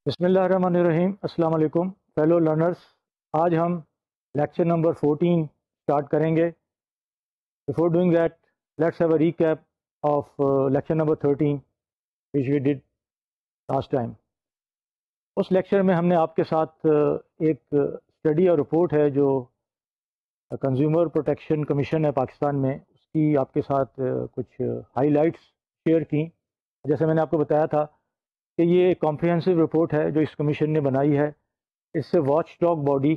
بسم اللہ الرحمن الرحیم۔ السلام علیکم فیلو لرنرس۔ آج ہم لیکچر نمبر 14 اسٹارٹ کریں گے۔ Before doing that let's have a recap of lecture number 13 which we did last time. اس لیکچر میں ہم نے آپ کے ساتھ ایک اسٹڈی اور رپورٹ ہے جو کنزیومر پروٹیکشن کمیشن ہے پاکستان میں، اس کی آپ کے ساتھ کچھ ہائی لائٹس شیئر کی۔ جیسے میں نے آپ کو بتایا تھا کہ یہ ایک کمپریہنسو رپورٹ ہے جو اس کمیشن نے بنائی ہے۔ اس سے watch dog body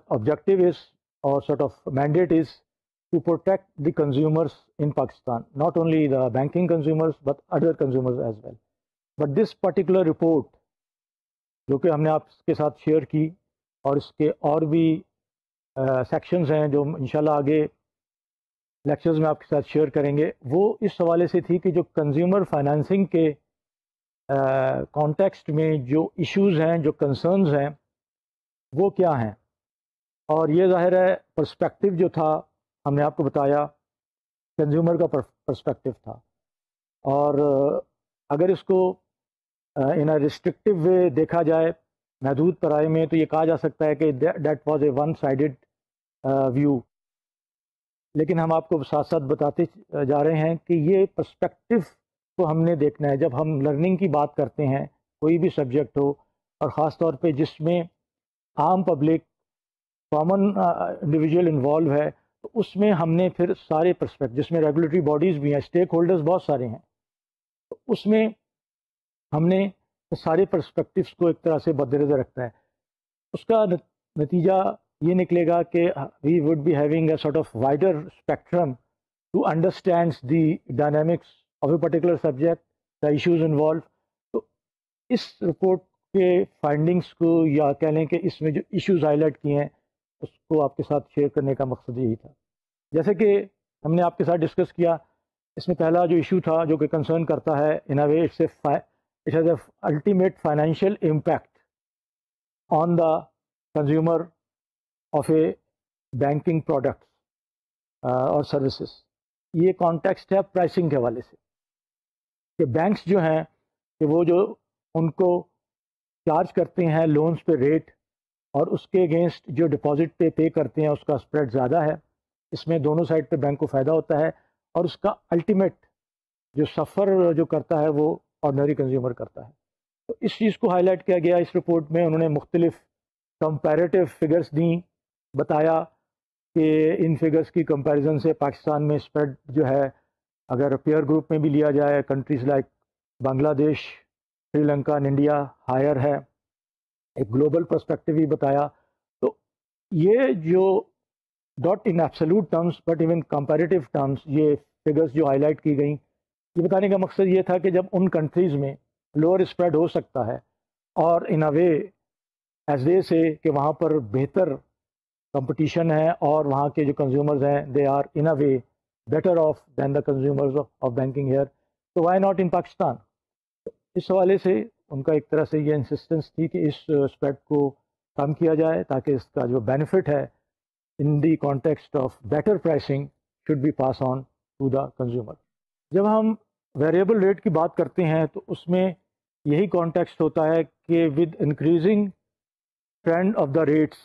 objective is اور sort of mandate is to protect the consumers in Pakistan, not only the banking consumers but other consumers as well. But this particular report جو کہ ہم نے آپ کے ساتھ شیئر کی، اور اس کے اور بھی سیکشنز ہیں جو انشاءاللہ آگے لیکچرز میں آپ کے ساتھ شیئر کریں گے، وہ اس حوالے سے تھی کہ جو کنزیومر فائنانسنگ کے کانٹیکسٹ میں جو ایشوز ہیں، جو کنسرنز ہیں، وہ کیا ہیں۔ اور یہ ظاہر ہے پرسپیکٹو جو تھا، ہم نے آپ کو بتایا کنزیومر کا پرسپیکٹو تھا، اور اگر اس کو ان اے ریسٹرکٹیو وے دیکھا جائے، محدود پیمانے میں، تو یہ کہا جا سکتا ہے کہ that was a one sided view. لیکن ہم آپ کو ساتھ ساتھ بتاتے جا رہے ہیں کہ یہ پرسپیکٹو کو ہم نے دیکھنا ہے۔ جب ہم لرننگ کی بات کرتے ہیں، کوئی بھی سبجیکٹ ہو، اور خاص طور پہ جس میں عام پبلک، کامن انڈیویجول انوالو ہے، تو اس میں ہم نے پھر سارے پرسپیکٹ، جس میں ریگولیٹری باڈیز بھی ہیں، اسٹیک ہولڈرز بہت سارے ہیں، تو اس میں ہم نے سارے پرسپیکٹوز کو ایک طرح سے مدنظر رکھنا ہے۔ اس کا نتیجہ یہ نکلے گا کہ we would be having a sort of wider spectrum to understand the dynamics of a particular subject, the issues involved. تو اس رپورٹ کے فائنڈنگس کو، یا کہہ لیں کہ اس میں جو ایشوز ہائی لائٹ کیے ہیں، اس کو آپ کے ساتھ شیئر کرنے کا مقصد یہی تھا۔ جیسے کہ ہم نے آپ کے ساتھ ڈسکس کیا، اس میں پہلا جو ایشو تھا جو کہ کنسرن کرتا ہے in a way it has a ultimate financial impact on the consumer of a banking products اور سروسز۔ یہ کانٹیکسٹ ہے پرائسنگ کے حوالے سے، کہ بینکس جو ہیں کہ وہ جو ان کو چارج کرتے ہیں لونز پہ ریٹ، اور اس کے اگینسٹ جو ڈپازٹ پے کرتے ہیں اس کا اسپریڈ زیادہ ہے۔ اس میں دونوں سائڈ پہ بینک کو فائدہ ہوتا ہے، اور اس کا الٹیمیٹ جو سفر جو کرتا ہے وہ آرڈنری کنزیومر کرتا ہے۔ تو اس چیز کو ہائی لائٹ کیا گیا اس رپورٹ میں۔ انہوں نے مختلف کمپیریٹیو فگرز دیں، بتایا کہ ان فگرز کی کمپیریزن سے پاکستان میں اسپریڈ جو ہے، اگر پیئر گروپ میں بھی لیا جائے، کنٹریز لائک بنگلہ دیش، Sri Lanka and India, higher ہے۔ ایک گلوبل پرسپیکٹو بھی بتایا۔ تو یہ جو dot in absolute terms but even comparative terms, یہ فگرز جو ہائی لائٹ کی گئیں، یہ بتانے کا مقصد یہ تھا کہ جب ان کنٹریز میں لوور اسپریڈ ہو سکتا ہے، اور ان اے وے ایز دے سے کہ وہاں پر بہتر کمپٹیشن ہے، اور وہاں کے جو کنزیومرز ہیں they are in a way better off than the consumers of banking here, تو وائی ناٹ ان پاکستان۔ اس حوالے سے ان کا ایک طرح سے یہ انسسٹنس تھی کہ اس اسپریڈ کو کم کیا جائے، تاکہ اس کا جو بینیفٹ ہے in the context of better pricing should be pass on to the consumer. جب ہم ویریبل ریٹ کی بات کرتے ہیں تو اس میں یہی کانٹیکسٹ ہوتا ہے کہ with increasing trend of the rates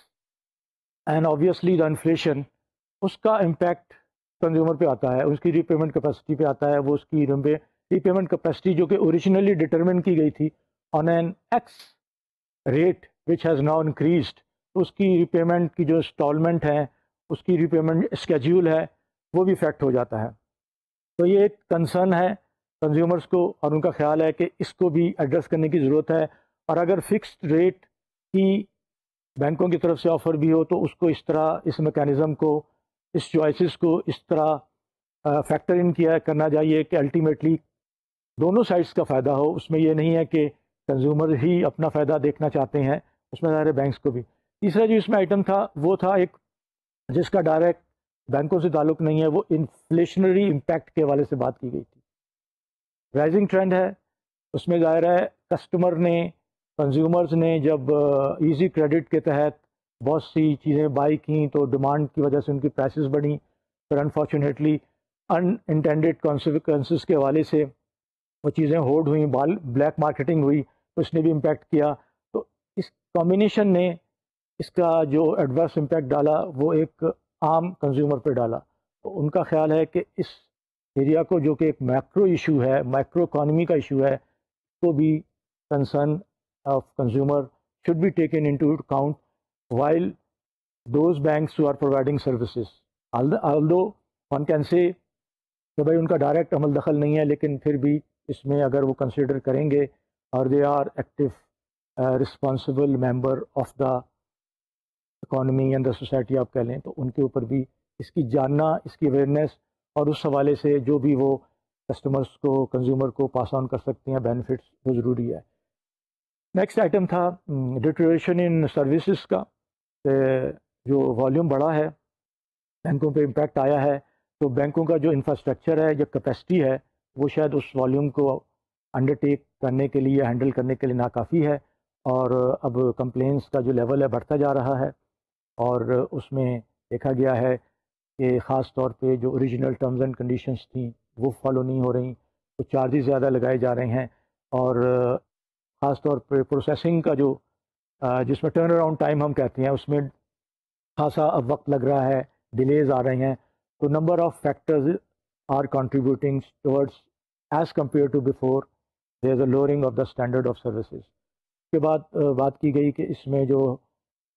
and obviously the inflation, اس کا امپیکٹ کنزیومر پہ آتا ہے، اس کی ری پیمنٹ کیپیسٹی پہ آتا ہے۔ وہ اس کی ری پیمنٹ کیپیسٹی جو کہ اوریجنلی ڈٹرمن کی گئی تھی on an X rate which has now increased, تو اس کی ری پیمنٹ کی جو انسٹالمنٹ ہے، اس کی ری پیمنٹ اسکیجول ہے، وہ بھی افیکٹ ہو جاتا ہے۔ تو یہ ایک کنسرن ہے کنزیومرز کو، اور ان کا خیال ہے کہ اس کو بھی ایڈریس کرنے کی ضرورت ہے۔ اور اگر فکسڈ ریٹ کی بینکوں کی طرف سے آفر بھی ہو، تو اس کو اس طرح، اس میکانزم کو، اس چوائسز کو اس طرح فیکٹر ان کیا کرنا چاہیے کہ الٹیمیٹلی دونوں سائڈس کا فائدہ ہو۔ اس میں یہ نہیں ہے کہ کنزیومر ہی اپنا فائدہ دیکھنا چاہتے ہیں، اس میں ظاہر بینکس کو بھی۔ تیسرا جو اس میں آئٹم تھا وہ تھا ایک جس کا ڈائریکٹ بینکوں سے تعلق نہیں ہے، وہ انفلیشنری امپیکٹ کے حوالے سے بات کی گئی تھی۔ رائزنگ ٹرینڈ ہے، اس میں ظاہر ہے کسٹمر نے، کنزیومرز نے جب ایزی کریڈٹ کے تحت بہت سی چیزیں بائی کیں، تو ڈیمانڈ کی وجہ سے ان کی پرائسز بڑھیں، پھر انفارچونیٹلی ان انٹینڈیڈ کانسیکوینسز کے حوالے سے وہ چیزیں ہولڈ ہوئیں، بلیک مارکیٹنگ ہوئی تو اس نے بھی امپیکٹ کیا. تو اس کمبینیشن نے اس کا جو ایڈورس امپیکٹ ڈالا وہ ایک عام کنزیومر پہ ڈالا. تو ان کا خیال ہے کہ اس ایریا کو جو کہ ایک میکرو ایشو ہے، مائکرو اکانومی کا ایشو ہے، تو بھی concern of consumer should be taken into account while those banks who are providing services. Although one can say کہ بھائی ان کا ڈائریکٹ عمل دخل نہیں ہے، لیکن پھر بھی اس میں اگر وہ کنسیڈر کریں گے اور they are active responsible member of the economy and the society آپ کہہ لیں، تو ان کے اوپر بھی اس کی جاننا، اس کی اویئرنیس اور اس حوالے سے جو بھی وہ کسٹمرس کو، کنزیومر کو پاس آن کر سکتے ہیں بینیفٹس، وہ ضروری ہے. نیکسٹ آئٹم تھا ڈیٹریشن ان سروسز کا، جو والیوم بڑھا ہے، بینکوں پہ امپیکٹ آیا ہے، تو بینکوں کا جو انفراسٹرکچر ہے یا کیپیسٹی ہے وہ شاید اس والیوم کو انڈرٹیک کرنے کے لیے، ہینڈل کرنے کے لیے ناکافی ہے، اور اب کمپلینس کا جو لیول ہے بڑھتا جا رہا ہے. اور اس میں دیکھا گیا ہے کہ خاص طور پہ جو اوریجنل ٹرمز اینڈ کنڈیشنز تھیں وہ فالو نہیں ہو رہی، تو چارجز زیادہ لگائے جا رہے ہیں، اور خاص طور پہ پروسیسنگ کا جو جس میں ٹرن اراؤنڈ ٹائم ہم کہتے ہیں، اس میں خاصا اب وقت لگ رہا ہے، ڈیلیز آ رہے ہیں. تو number of factors are contributing towards as compare to before there is a lowering of the standard of services. اس کے بعد بات کی گئی کہ اس میں جو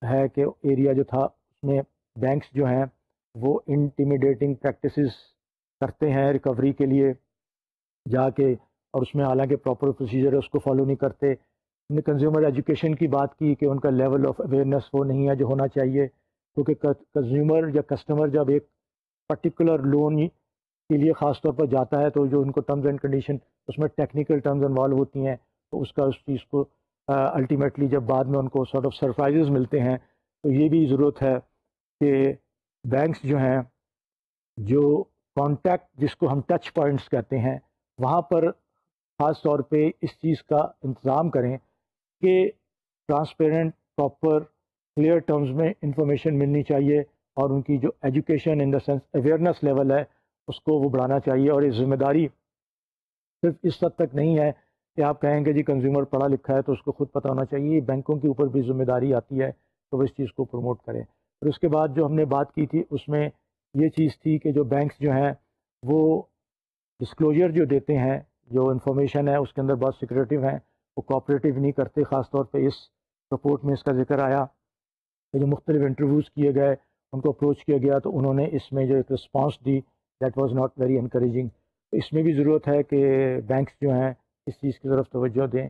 ہے کہ ایریا جو تھا اس میں بینکس جو ہیں وہ انٹیمیڈیٹنگ پریکٹسز کرتے ہیں ریکوری کے لیے جا کے، اور اس میں حالانکہ پراپر پروسیجر ہے اس کو فالو نہیں کرتے. ہم نے کنزیومر ایجوکیشن کی بات کی کہ ان کا لیول آف اویئرنیس وہ نہیں ہے جو ہونا چاہیے، کیونکہ کنزیومر یا کسٹمر جب ایک پرٹیکولر لون کے لیے خاص طور پر جاتا ہے تو جو ان کو ٹرمز اینڈ کنڈیشن اس میں ٹیکنیکل ٹرمز انوالو ہوتی ہیں، تو اس کا اس چیز کو الٹیمیٹلی جب بعد میں ان کو سارٹ آف سرپرائزز ملتے ہیں، تو یہ بھی ضرورت ہے کہ بینکس جو ہیں جو کانٹیکٹ جس کو ہم ٹچ پوائنٹس کہتے ہیں وہاں پر خاص طور پہ اس چیز کا انتظام کریں کہ ٹرانسپیرنٹ، پراپر، کلیئر ٹرمز میں انفارمیشن ملنی چاہیے، اور ان کی جو education in the sense awareness level ہے اس کو وہ بڑھانا چاہیے. اور یہ ذمہ داری صرف اس حد تک نہیں ہے کہ آپ کہیں گے جی کنزیومر پڑھا لکھا ہے تو اس کو خود پتہ ہونا چاہیے، بینکوں کے اوپر بھی ذمہ داری آتی ہے تو وہ اس چیز کو پروموٹ کریں. پھر اس کے بعد جو ہم نے بات کی تھی اس میں یہ چیز تھی کہ جو بینکس جو ہیں وہ ڈسکلوجر جو دیتے ہیں، جو انفارمیشن ہے اس کے اندر بہت سیکریٹیو ہیں، وہ کوآپریٹیو نہیں کرتے. خاص طور پہ اس رپورٹ میں اس کا ذکر آیا کہ جو مختلف انٹرویوز کیے گئے، ان کو اپروچ کیا گیا تو انہوں نے اس میں جو ایک response the that was not very encouraging. تو اس میں بھی ضرورت ہے کہ بینکس جو ہیں اس چیز کی طرف توجہ دیں.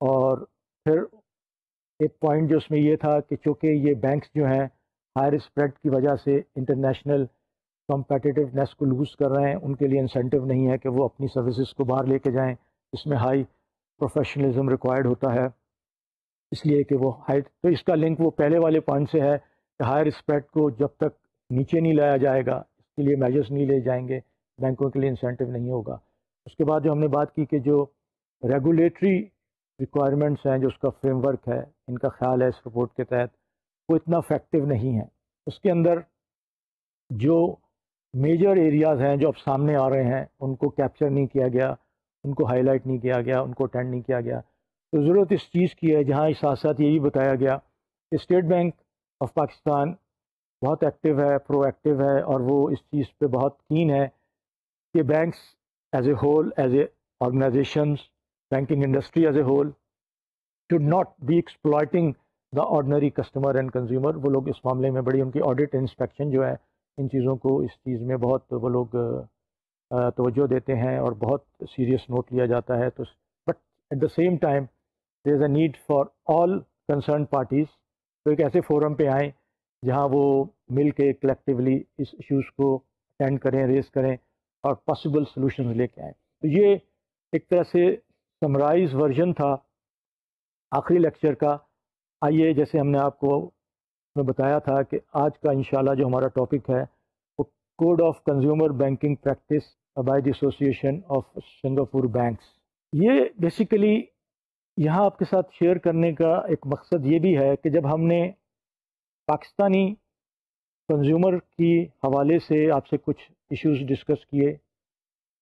اور پھر ایک پوائنٹ جو اس میں یہ تھا کہ چونکہ یہ بینکس جو ہیں ہائر اسپریڈ کی وجہ سے انٹرنیشنل کمپیٹیٹیونیس کو لوز کر رہے ہیں، ان کے لیے انسینٹیو نہیں ہے کہ وہ اپنی سروسز کو باہر لے کے جائیں، اس میں ہائی پروفیشنلزم ریکوائرڈ ہوتا ہے، اس لیے کہ وہ ہائی. تو اس کا لنک وہ پہلے والے پوائنٹ سے ہے کہ ہائر اسپریڈ کو جب تک نیچے نہیں لایا جائے گا، اس کے لیے میجرس نہیں لے جائیں گے، بینکوں کے لیے انسینٹیو نہیں ہوگا. اس کے بعد جو ہم نے بات کی کہ جو ریگولیٹری ریکوائرمنٹس ہیں، جو اس کا فریم ورک ہے، ان کا خیال ہے اس رپورٹ کے تحت وہ اتنا افیکٹو نہیں ہے. اس کے اندر جو میجر ایریاز ہیں جو اب سامنے آ رہے ہیں ان کو کیپچر نہیں کیا گیا، ان کو ہائی لائٹ نہیں کیا گیا، ان کو اٹینڈ نہیں کیا گیا. تو ضرورت اس چیز کی ہے، جہاں اس ساتھ ساتھ یہ بھی بتایا گیا کہ اسٹیٹ بینک آف پاکستان بہت ایکٹیو ہے، پرو ایکٹیو ہے، اور وہ اس چیز پہ بہت کین ہے کہ banks as a whole, as a organizations, banking industry as a whole should not be exploiting the ordinary customer and consumer. وہ لوگ اس معاملے میں بڑی ان کی آڈٹ انسپیکشن جو ہے ان چیزوں کو، اس چیز میں بہت وہ لوگ توجہ دیتے ہیں اور بہت سیریس نوٹ لیا جاتا ہے. تو but at the same time there is a need for all concern parties تو ایک ایسے فورم پہ آئیں جہاں وہ مل کے کلیکٹیولی اس ایشوز کو اٹینڈ کریں، ریز کریں اور پاسبل سلوشنز لے کے آئیں. تو یہ ایک طرح سے سمرائز ورژن تھا آخری لیکچر کا. آئیے جیسے ہم نے آپ کو میں بتایا تھا کہ آج کا انشاءاللہ جو ہمارا ٹاپک ہے وہ code of consumer banking practice by the association of Singapore banks. یہ بیسیکلی یہاں آپ کے ساتھ شیئر کرنے کا ایک مقصد یہ بھی ہے کہ جب ہم نے پاکستانی کنزیومر کی حوالے سے آپ سے کچھ ایشوز ڈسکس کیے،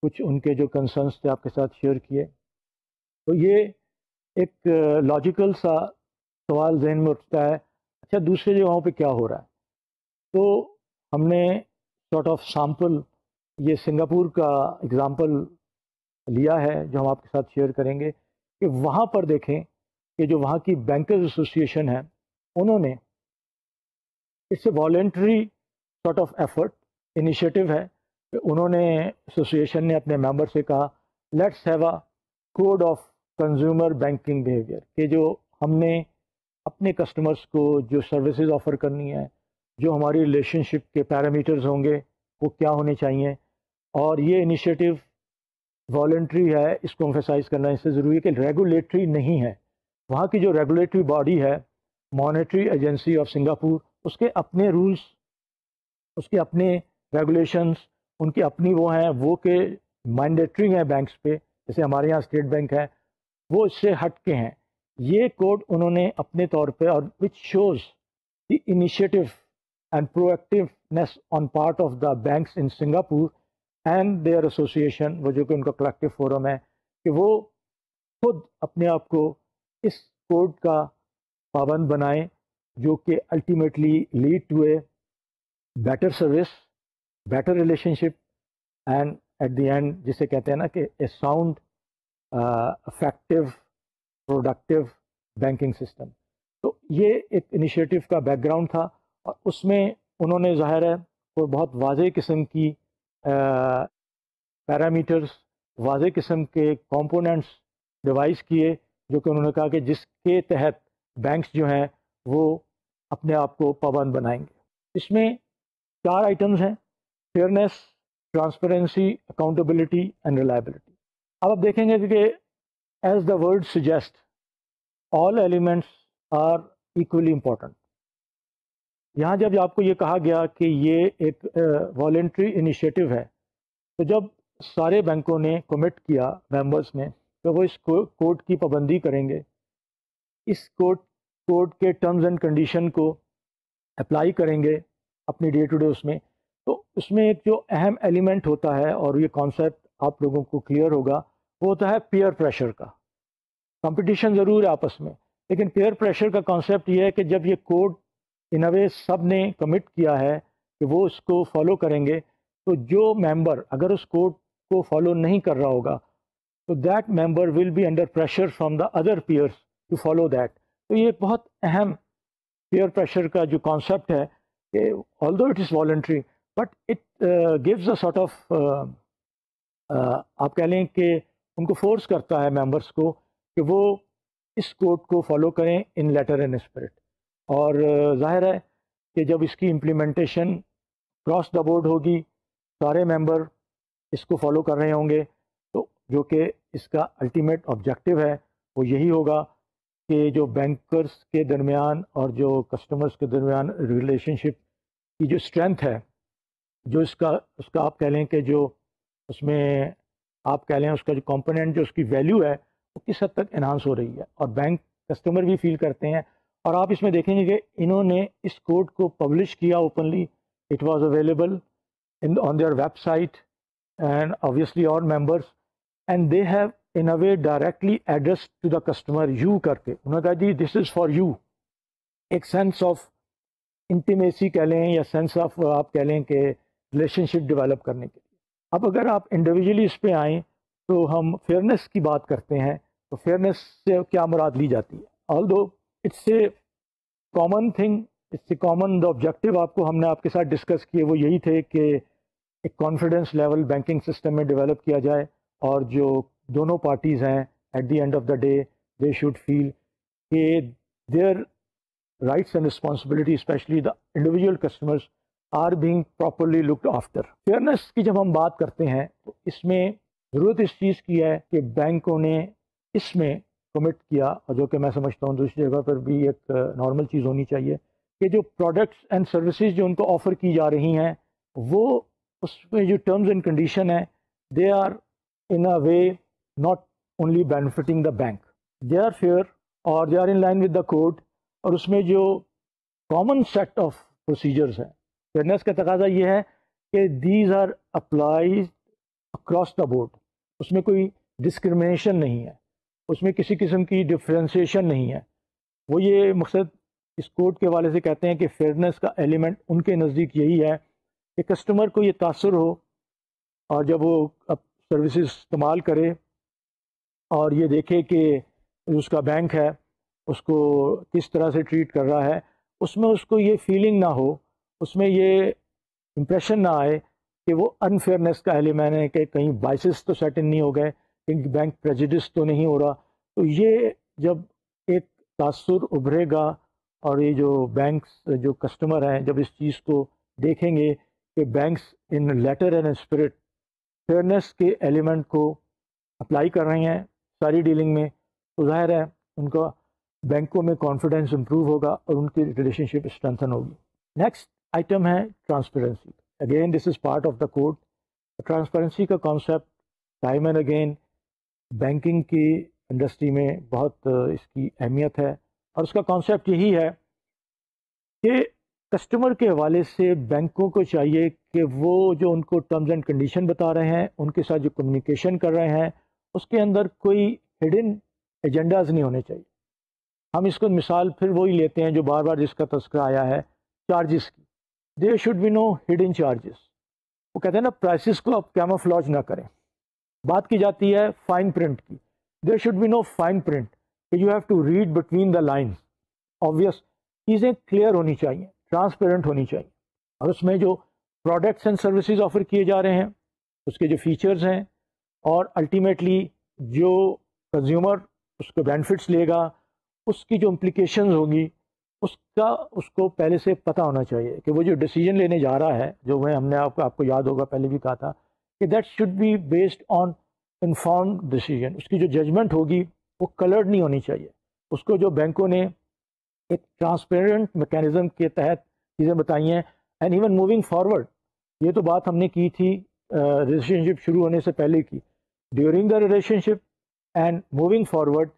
کچھ ان کے جو کنسرنس تھے آپ کے ساتھ شیئر کیے، تو یہ ایک لاجیکل سا سوال ذہن میں اٹھتا ہے، اچھا دوسرے جگہوں پہ کیا ہو رہا ہے؟ تو ہم نے سارٹ آف سیمپل یہ سنگاپور کا اگزامپل لیا ہے جو ہم آپ کے ساتھ شیئر کریں گے کہ وہاں پر دیکھیں کہ جو وہاں کی بینکرز ایسوسیشن ہے انہوں نے اس سے voluntary sort of effort initiative ہے کہ انہوں نے ایسوسیشن نے اپنے ممبر سے کہا let's have a code of consumer banking behaviour, کہ جو ہم نے اپنے کسٹمرز کو جو سروسز آفر کرنی ہے، جو ہماری ریلیشن شپ کے پیرامیٹرز ہوں گے وہ کیا ہونے چاہیے، اور یہ انیشیٹو والنٹری ہے، اس کو امفیسائز کرنا اس سے ضروری ہے کہ ریگولیٹری نہیں ہے۔ وہاں کی جو ریگولیٹری باڈی ہے مانیٹری ایجنسی آف سنگاپور، اس کے اپنے رولز، اس کے اپنے ریگولیشنز، ان کی اپنی وہ ہیں، وہ کہ مینڈیٹری ہیں بینکس پہ، جیسے ہمارے یہاں اسٹیٹ بینک ہے، وہ اس سے ہٹ کے ہیں۔ یہ کوڈ انہوں نے اپنے طور پہ، اور which shows the initiative and proactiveness on part of the banks in Singapore and their association, وہ جو کہ ان کا کلیکٹیو فورم ہے، کہ وہ خود اپنے آپ کو اس کوڈ کا پابند بنائیں، جو کہ ultimately lead to a better service, better relationship, and at the end جسے کہتے ہیں نا کہ a sound effective productive banking system. تو یہ ایک انیشیٹو کا بیک گراؤنڈ تھا، اور اس میں انہوں نے ظاہر ہے وہ بہت واضح قسم کی پیرامیٹرز، واضح قسم کے کمپوننٹس ڈیوائز کیے، جو کہ انہوں نے کہا کہ جس کے تحت بینکس جو ہیں وہ اپنے آپ کو پابند بنائیں گے۔ اس میں 4 آئٹمز ہیں: fairness, transparency, accountability and reliability. اب آپ دیکھیں گے کہ as the word suggest all elements are equally important. یہاں جب آپ کو یہ کہا گیا کہ یہ ایک والنٹری انیشیٹو ہے، تو جب سارے بینکوں نے کمٹ کیا ممبرس نے کہ وہ اس کوڈ کی پابندی کریں گے، اس کوڈ کے ٹرمز اینڈ کنڈیشن کو اپلائی کریں گے اپنی ڈے ٹو ڈے اس میں، تو اس میں ایک جو اہم ایلیمنٹ ہوتا ہے، اور یہ کانسیپٹ آپ لوگوں کو کلیئر ہوگا، وہ ہوتا ہے پیئر پریشر کا۔ کمپٹیشن ضرور ہے آپس میں، لیکن پیئر پریشر کا کانسیپٹ یہ ہے کہ جب یہ کوڈ ان اے وے سب نے کمٹ کیا ہے کہ وہ اس کو فالو کریں گے، تو جو ممبر اگر اس کوڈ کو فالو نہیں کر رہا ہوگا تو that member will be under pressure from the other peers to follow that. تو یہ بہت اہم پیئر پریشر کا جو کانسیپٹ ہے کہ although it is voluntary but it gives a sort of آپ کہہ لیں کہ ان کو فورس کرتا ہے ممبرس کو کہ وہ اس کوڈ کو فالو کریں ان لیٹر اینڈ اسپرٹ۔ اور ظاہر ہے کہ جب اس کی امپلیمنٹیشن کراس دا بورڈ ہوگی، سارے ممبر اس کو فالو کر رہے ہوں گے، تو جو کہ اس کا الٹیمیٹ آبجیکٹیو ہے وہ یہی ہوگا کہ جو بینکرز کے درمیان اور جو کسٹمرز کے درمیان ریلیشن شپ کی جو اسٹرینتھ ہے، جو اس کا آپ کہہ لیں کہ جو اس میں آپ کہہ لیں اس کا جو کمپوننٹ، جو اس کی ویلیو ہے، وہ کس حد تک انہانس ہو رہی ہے، اور بینک کسٹمر بھی فیل کرتے ہیں۔ اور آپ اس میں دیکھیں گے کہ انہوں نے اس کوڈ کو پبلش کیا openly, it was available on their website and obviously all members and they have in a way directly addressed to the customer you کر کے انہوں نے کہا جی دس از فار یو، ایک سینس آف انٹیمیسی کہہ لیں یا سینس آف آپ کہہ لیں کہ ریلیشن شپ ڈیولپ کرنے کے لیے۔ اب اگر آپ انڈیویجولی اس پہ آئیں تو ہم فیئرنیس کی بات کرتے ہیں، تو فیئرنیس سے کیا مراد لی جاتی ہے؟ although it's a common thing, it's a common the objective آپ کو ہم نے آپ کے ساتھ ڈسکس کیے وہ یہی تھے کہ ایک کانفیڈنس لیول بینکنگ سسٹم میں ڈیولپ کیا جائے، اور جو دونوں پارٹیز ہیں at the end of the day they should feel کہ their rights and responsibility especially the individual customers are being properly looked after. Fairness کی جب ہم بات کرتے ہیں تو اس میں ضرورت اس چیز کی ہے کہ بینکوں نے اس میں کمٹ کیا، اور جو کہ میں سمجھتا ہوں دوسری جگہ پر بھی ایک نارمل چیز ہونی چاہیے، کہ جو پروڈکٹس اینڈ سروسز جو ان کو آفر کی جا رہی ہیں وہ اس میں جو ٹرمز اینڈ کنڈیشن ہیں they are in a way not only benefiting the bank, they are fair اور they are in line with the code، اور اس میں جو common set of procedures ہیں۔ fairness کا تقاضا یہ ہے کہ these are applied across the board، اس میں کوئی discrimination نہیں ہے۔ اس میں کسی قسم کی ڈفرینسیشن نہیں ہے. وہ یہ مقصد اس کوڈ کے حوالے سے کہتے ہیں کہ فیئرنیس کا ایلیمنٹ ان کے نزدیک یہی ہے کہ کسٹمر کو یہ تاثر ہو، اور جب وہ اب سروسز استعمال کرے اور یہ دیکھے کہ اس کا بینک ہے اس کو کس طرح سے ٹریٹ کر رہا ہے، اس میں اس کو یہ فیلنگ نہ ہو، اس میں یہ امپریشن نہ آئے کہ وہ انفیئرنیس کا ایلیمنٹ ہے، کہ کہیں بائسز تو سیٹ ان نہیں ہو گئے، کہیں بینک پریجڈس تو نہیں ہو رہا. تو یہ جب ایک تاثر ابھرے گا اور یہ جو بینکس جو کسٹمر ہیں جب اس چیز کو دیکھیں گے کہ banks in letter and spirit fairness کے ایلیمنٹ کو اپلائی کر رہے ہیں ساری ڈیلنگ میں، تو ظاہر ہے ان کا بینکوں میں کانفیڈنس امپروو ہوگا اور ان کی ریلیشن شپ اسٹرینتھن ہوگی. نیکسٹ آئٹم ہے transparency. Again this is part of the code. Transparency کا concept time and again banking کی انڈسٹری میں بہت اس کی اہمیت ہے، اور اس کا کانسیپٹ یہی ہے کہ کسٹمر کے حوالے سے بینکوں کو چاہیے کہ وہ جو ان کو ٹرمز اینڈ کنڈیشن بتا رہے ہیں، ان کے ساتھ جو کمیونیکیشن کر رہے ہیں، اس کے اندر کوئی ہڈن ایجنڈاز نہیں ہونے چاہیے. ہم اس کو مثال پھر وہی لیتے ہیں جو بار بار جس کا تذکرہ آیا ہے، چارجز کی. There should be no hidden charges. وہ کہتے ہیں نا پرائسز کو آپ کیموفلاج نہ کریں. بات کی جاتی ہے فائن پرنٹ کی. There should be no fine print کہ you have to read between the lines. Obvious چیزیں کلیئر ہونی چاہیے، ٹرانسپیرنٹ ہونی چاہیے، اور اس میں جو پروڈکٹس اینڈ سروسز آفر کیے جا رہے ہیں اس کے جو فیچرز ہیں، اور الٹیمیٹلی جو کنزیومر اس کو بینیفٹس لے گا اس کی جو امپلیکیشنز ہوگی اس کو پہلے سے پتہ ہونا چاہیے کہ وہ جو ڈیسیجن لینے جا رہا ہے، جو ہم نے آپ کو یاد ہوگا پہلے بھی کہا تھا کہ that should be based on informed decision. اس کی جو ججمنٹ ہوگی وہ کلرڈ نہیں ہونی چاہیے. اس کو جو بینکوں نے ایک ٹرانسپیرنٹ میکینزم کے تحت چیزیں بتائی ہیں. اینڈ ایون موونگ فارورڈ، یہ تو بات ہم نے کی تھی ریلیشن شپ شروع ہونے سے پہلے کی. During the relationship and moving forward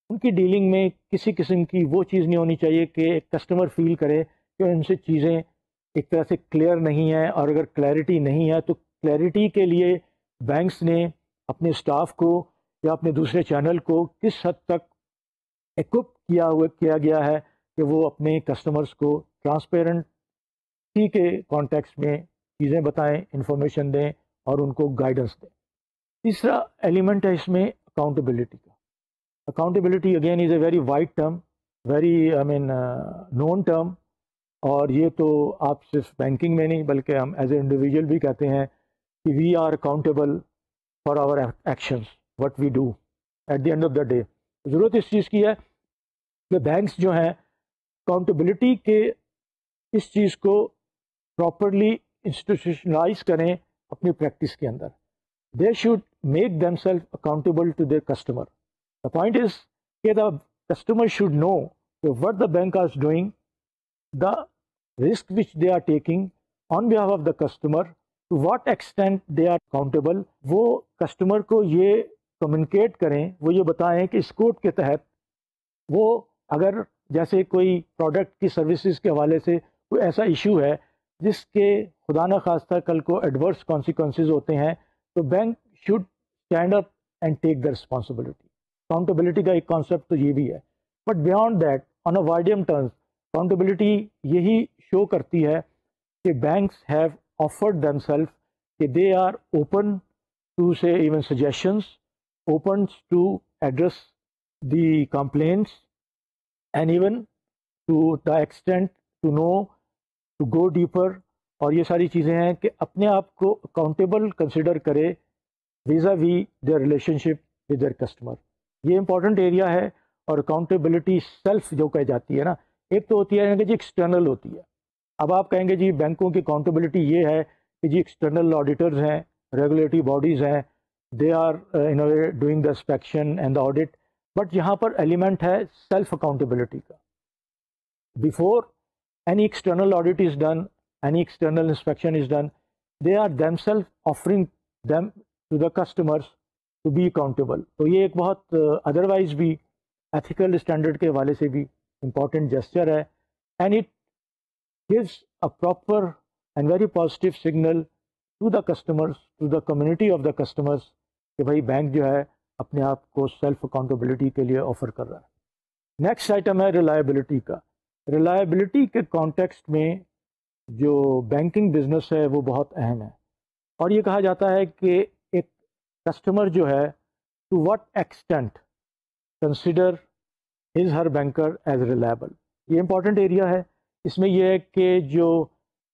ان کی ڈیلنگ میں کسی قسم کی وہ چیز نہیں ہونی چاہیے کہ ایک کسٹمر فیل کرے کہ ان سے چیزیں ایک طرح سے کلیئر نہیں ہیں، اور اگر کلیئرٹی نہیں ہے تو کلیئرٹی کے لیے بینکس نے اپنے اسٹاف کو یا اپنے دوسرے چینل کو کس حد تک ایکوپ کیا گیا ہے کہ وہ اپنے کسٹمرز کو ٹرانسپیرنٹی کے کانٹیکس میں چیزیں بتائیں، انفارمیشن دیں اور ان کو گائیڈنس دیں. تیسرا ایلیمنٹ ہے اس میں اکاؤنٹیبلٹی کا. Accountability again is a very wide term, very known term, اور یہ تو آپ صرف بینکنگ میں نہیں بلکہ ہم ایز اے انڈیویجول بھی کہتے ہیں کہ we are accountable for our actions what we do at the end of the day. ضرورت اس چیز کی ہے کہ بینکس جو ہیں اکاؤنٹیبلٹی کے اس چیز کو پراپرلی انسٹیٹیوشنلائز کریں اپنی پریکٹس کے اندر. They should make them self accountable to their customer. The point is کہ the customer should know what the bank are doing, the risk which they are taking on behalf of the customer, to what extent they are accountable. وہ customer کو یہ communicate کریں، وہ یہ بتائیں کہ اس code کے تحت وہ اگر جیسے کوئی پروڈکٹ کی سروسز کے حوالے سے کوئی ایسا ایشو ہے جس کے خدا نخواستہ کل کو ایڈورس کانسیکوینسز ہوتے ہیں، تو bank should stand up and take the responsibility. Accountability کا ایک کانسیپٹ تو یہ بھی ہے، but beyond that on a wider terms accountability یہی شو کرتی ہے کہ banks have afford them self کہ they are open to say even suggestions, open to address the complaints, and even to the extent to know to go deeper. اور یہ ساری چیزیں ہیں کہ اپنے آپ کو اکاؤنٹیبل کنسیڈر کرے vis-a-vis their relationship with their customer. یہ امپورٹنٹ ایریا ہے. اور اکاؤنٹیبلٹی سیلف جو کہی جاتی ہے نا، ایک تو ہوتی ہے کہ جی ایکسٹرنل ہوتی ہے. اب آپ کہیں گے جی بینکوں کی اکاؤنٹیبلٹی یہ ہے کہ جی ایکسٹرنل آڈیٹرز ہیں، ریگولیٹری باڈیز ہیں، they are in a way doing the inspection and the audit, but یہاں پر ایلیمنٹ ہے سیلف اکاؤنٹیبلٹی کا. Before any external audit is done, any external inspection is done, they are themselves offering them to the customers to be accountable. تو یہ ایک بہت otherwise بھی ethical standard کے حوالے سے بھی امپورٹنٹ جیسچر ہے. And it gives a proper and very positive signal to the customers, to the community of the customers کہ بھائی بینک جو ہے اپنے آپ کو سیلف اکاؤنٹیبلٹی کے لیے آفر کر رہا ہے۔ نیکسٹ آئٹم ہے ریلائبلٹی کا۔ ریلائبلٹی کے کانٹیکسٹ میں جو بینکنگ بزنس ہے وہ بہت اہم ہے، اور یہ کہا جاتا ہے کہ ایک کسٹمر جو ہے to what extent consider his her banker as reliable, یہ امپورٹنٹ ایریا ہے۔ اس میں یہ ہے کہ جو